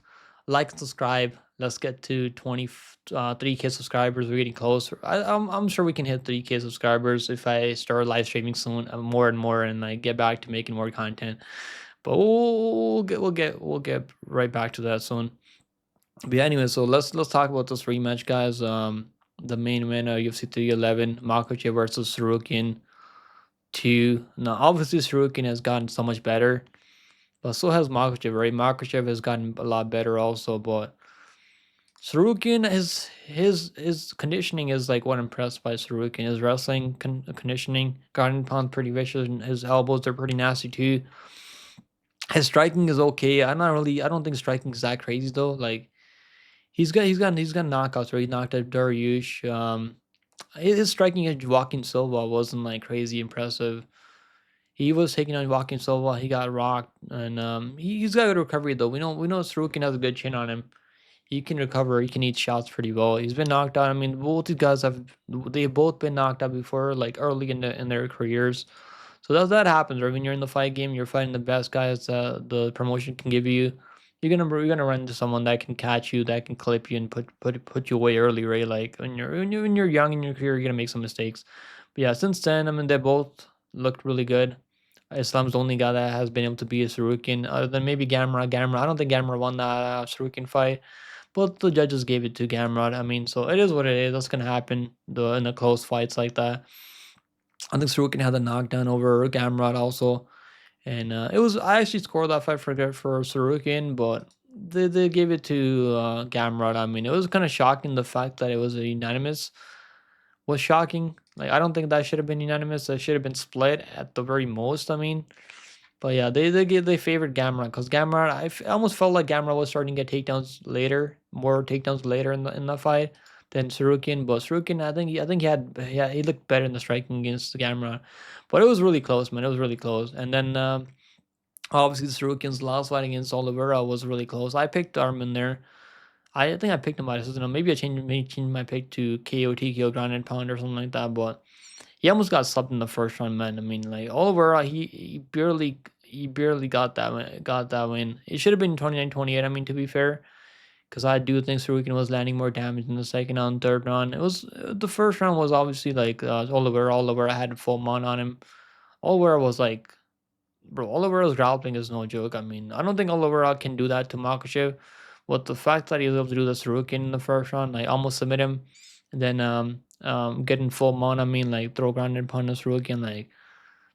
like and subscribe. Let's get to 3K subscribers. We're getting close. I'm sure we can hit 3K subscribers if I start live streaming soon, more and more, and I get back to making more content. But we'll get right back to that soon. But yeah, anyway, so let's talk about this rematch, guys. The main event of UFC 311, Makhachev versus Tsarukyan II. Now, obviously, Tsarukyan has gotten so much better. But so has Makhachev, right? Makhachev has gotten a lot better also, but Tsarukyan, his conditioning is like what I'm impressed by Tsarukyan. His wrestling conditioning, guarding pound pretty vicious, and his elbows are pretty nasty too. His striking is okay. I don't think striking is that crazy though. Like he's got knockouts where he knocked out Dariush. His striking against Joaquin Silva wasn't like crazy impressive. He was taking on Joaquin Silva. He got rocked, and he's got good recovery though. We know Tsarukyan has a good chin on him. he can recover. He can eat shots pretty well. He's been knocked out. I mean, both these guys they've both been knocked out before, like early in their careers. So that happens, right? When you're in the fight game, you're fighting the best guys the promotion can give you. You're gonna run into someone that can catch you, that can clip you, and put you away early, right? Like when you're young in your career, you're gonna make some mistakes. But yeah, since then, I mean, they both looked really good. Islam's the only guy that has been able to beat a Tsarukyan, other than maybe Gamrot. I don't think Gamrot won that Tsarukyan fight, but the judges gave it to Gamrot. I mean, so it is what it is. That's gonna happen in the close fights like that. I think Tsarukyan had the knockdown over Gamrot also, and it was I actually scored that fight for Tsarukyan, but they gave it to Gamrot. I mean, it was kind of shocking the fact that it was a unanimous was shocking. Like I don't think that should have been unanimous. That should have been split at the very most. I mean, but yeah, they favored Gamrot because Gamrot I almost felt like Gamrot was starting to get takedowns later, more takedowns later in the fight than Tsarukyan. But Tsarukyan, I think he looked better in the striking against Gamrot, but it was really close, man. It was really close. And then obviously Tsarukyan's last fight against Oliveira was really close. I picked Armin there. I think I picked him by decision. Maybe I changed my pick to KO TKO ground and pound or something like that, but. He almost got slept in the first round, man. I mean, like Oliveira, he barely got that win. It should have been 29-28. I mean, to be fair, because I do think Tsarukyan was landing more damage in the second and third round. It was the first round was obviously like Oliveira. Oliveira had full mon on him. Oliveira was like, bro. Oliveira's grappling is no joke. I mean, I don't think Oliveira can do that to Makhachev. But the fact that he was able to do the Tsarukyan in the first round, like almost submit him, and then getting full mount, I mean, like throw ground and pound Tsarukyan, like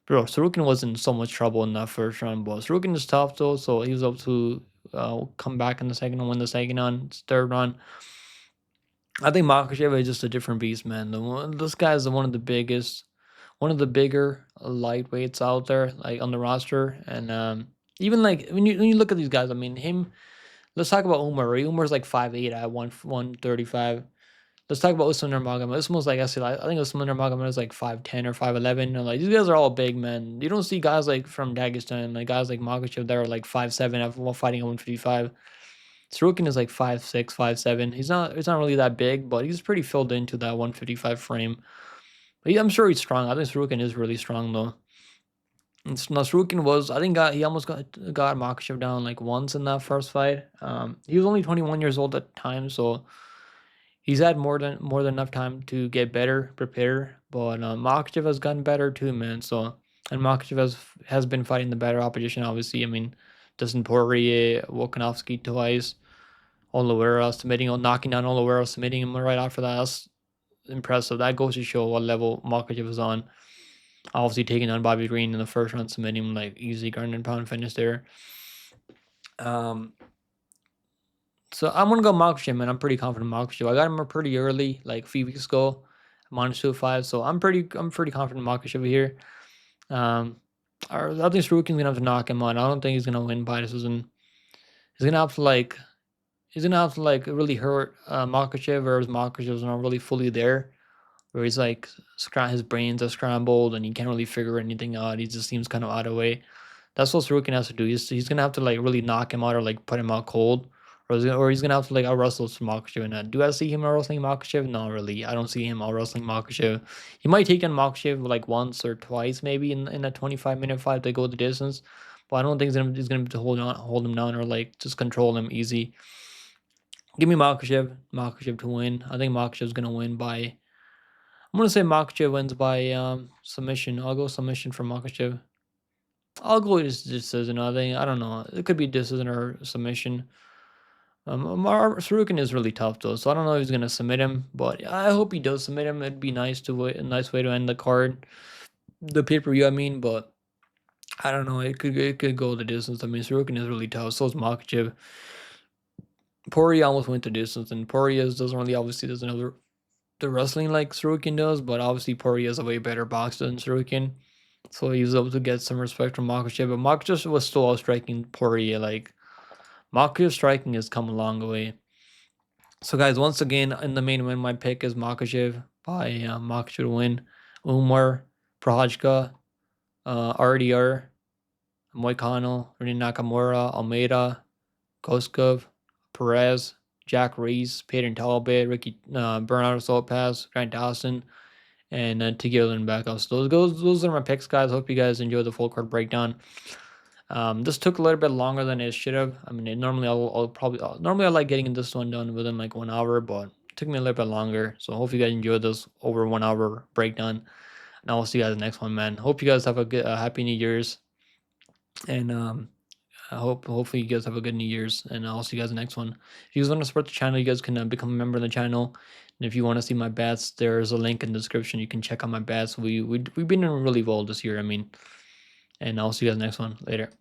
bro, Tsarukyan was in so much trouble in that first round, but Tsarukyan is tough though, so he was able to come back in the second and win the second on third round. I think Makhachev is just a different beast, man. This guy is one of the bigger lightweights out there, like on the roster, and even like when you look at these guys, I mean, him. Let's talk about Umar. Right? Umar's like 5'8" at 135. Let's talk about Usman Nurmagomedov. It's almost like I think Usman Nurmagomedov is like 5'10" or 5'11". Like these guys are all big men. You don't see guys like from Dagestan, like guys like Makhachev that are like 5'7" after fighting at 155. Tsarukyan is like 5'6", 5'7". He's not really that big, but he's pretty filled into that 155 frame. But I'm sure he's strong. I think Tsarukyan is really strong though. Tsarukyan was, I think, he almost got Makhachev down like once in that first fight. He was only 21 years old at the time, so he's had more than enough time to get better, prepare. But Makhachev has gotten better too, man. So and Makhachev has been fighting the better opposition. Obviously, I mean, Dustin Poirier, Volkanovski twice, Oliveira knocking down Oliveira, submitting him right after that. That's impressive. That goes to show what level Makhachev is on. Obviously taking on Bobby Green in the first round, submitting him like easy ground and pound finish there. Um, so I'm gonna go Makhachev, man. I'm pretty confident in Makhachev. I got him pretty early, like a few weeks ago, minus 205. So I'm pretty confident in Makhachev here. I think Tsarukyan's gonna have to knock him out. I don't think he's gonna win by decision. He's gonna have to like really hurt Makhachev, or Makhachev's not really fully there, where he's like his brains are scrambled and he can't really figure anything out. He just seems kind of out of way. That's what Tsarukyan has to do. He's gonna have to like really knock him out or like put him out cold, or he's gonna have to like out wrestle Makhachev. And do I see him out wrestling Makhachev? Not really. I don't see him out wrestling Makhachev. He might take on Makhachev like once or twice maybe in a 25-minute fight to go the distance, but I don't think he's gonna be able to hold him down or like just control him easy. Give me Makhachev to win. I think Makhachev's gonna win by. I'm gonna say Makhachev wins by submission. I'll go submission for Makhachev. I'll go with decision. I don't know. It could be decision or submission. Tsarukyan is really tough though, so I don't know if he's gonna submit him, but I hope he does submit him. It'd be a nice way to end the card, the pay-per-view. I mean, but I don't know. It could go the distance. I mean, Tsarukyan is really tough. So is Makhachev. Poirier almost went the distance, and Poirier doesn't know the wrestling like Tsarukyan does, but obviously Poirier is a way better boxer than Tsarukyan. So he was able to get some respect from Makhachev, but Makhachev was still outstriking Poirier. Like Makhachev's striking has come a long way. So guys, once again in the main event, my pick is Makhachev by Makhachev to win. Umar, Procházka, RDR, Moicano, Nakamura, Almeida, Guskov, Pérez, Jack Reese, Peyton Talbott, Ricky Bernardo Sopaj, Grant Dawson, and Tigger Ulanbekov. So those are my picks, guys. Hope you guys enjoyed the full card breakdown. This took a little bit longer than it should have. I mean, normally normally I like getting this one done within like 1 hour, but it took me a little bit longer. So hope you guys enjoyed this over 1 hour breakdown. And I'll see you guys in the next one, man. Hope you guys have a good happy New Year's, and hopefully you guys have a good New Year's, and I'll see you guys in the next one. If you guys want to support the channel, you guys can become a member of the channel. And if you want to see my bets, there's a link in the description. You can check out my bets. We've been doing really well this year. I mean, and I'll see you guys next one later.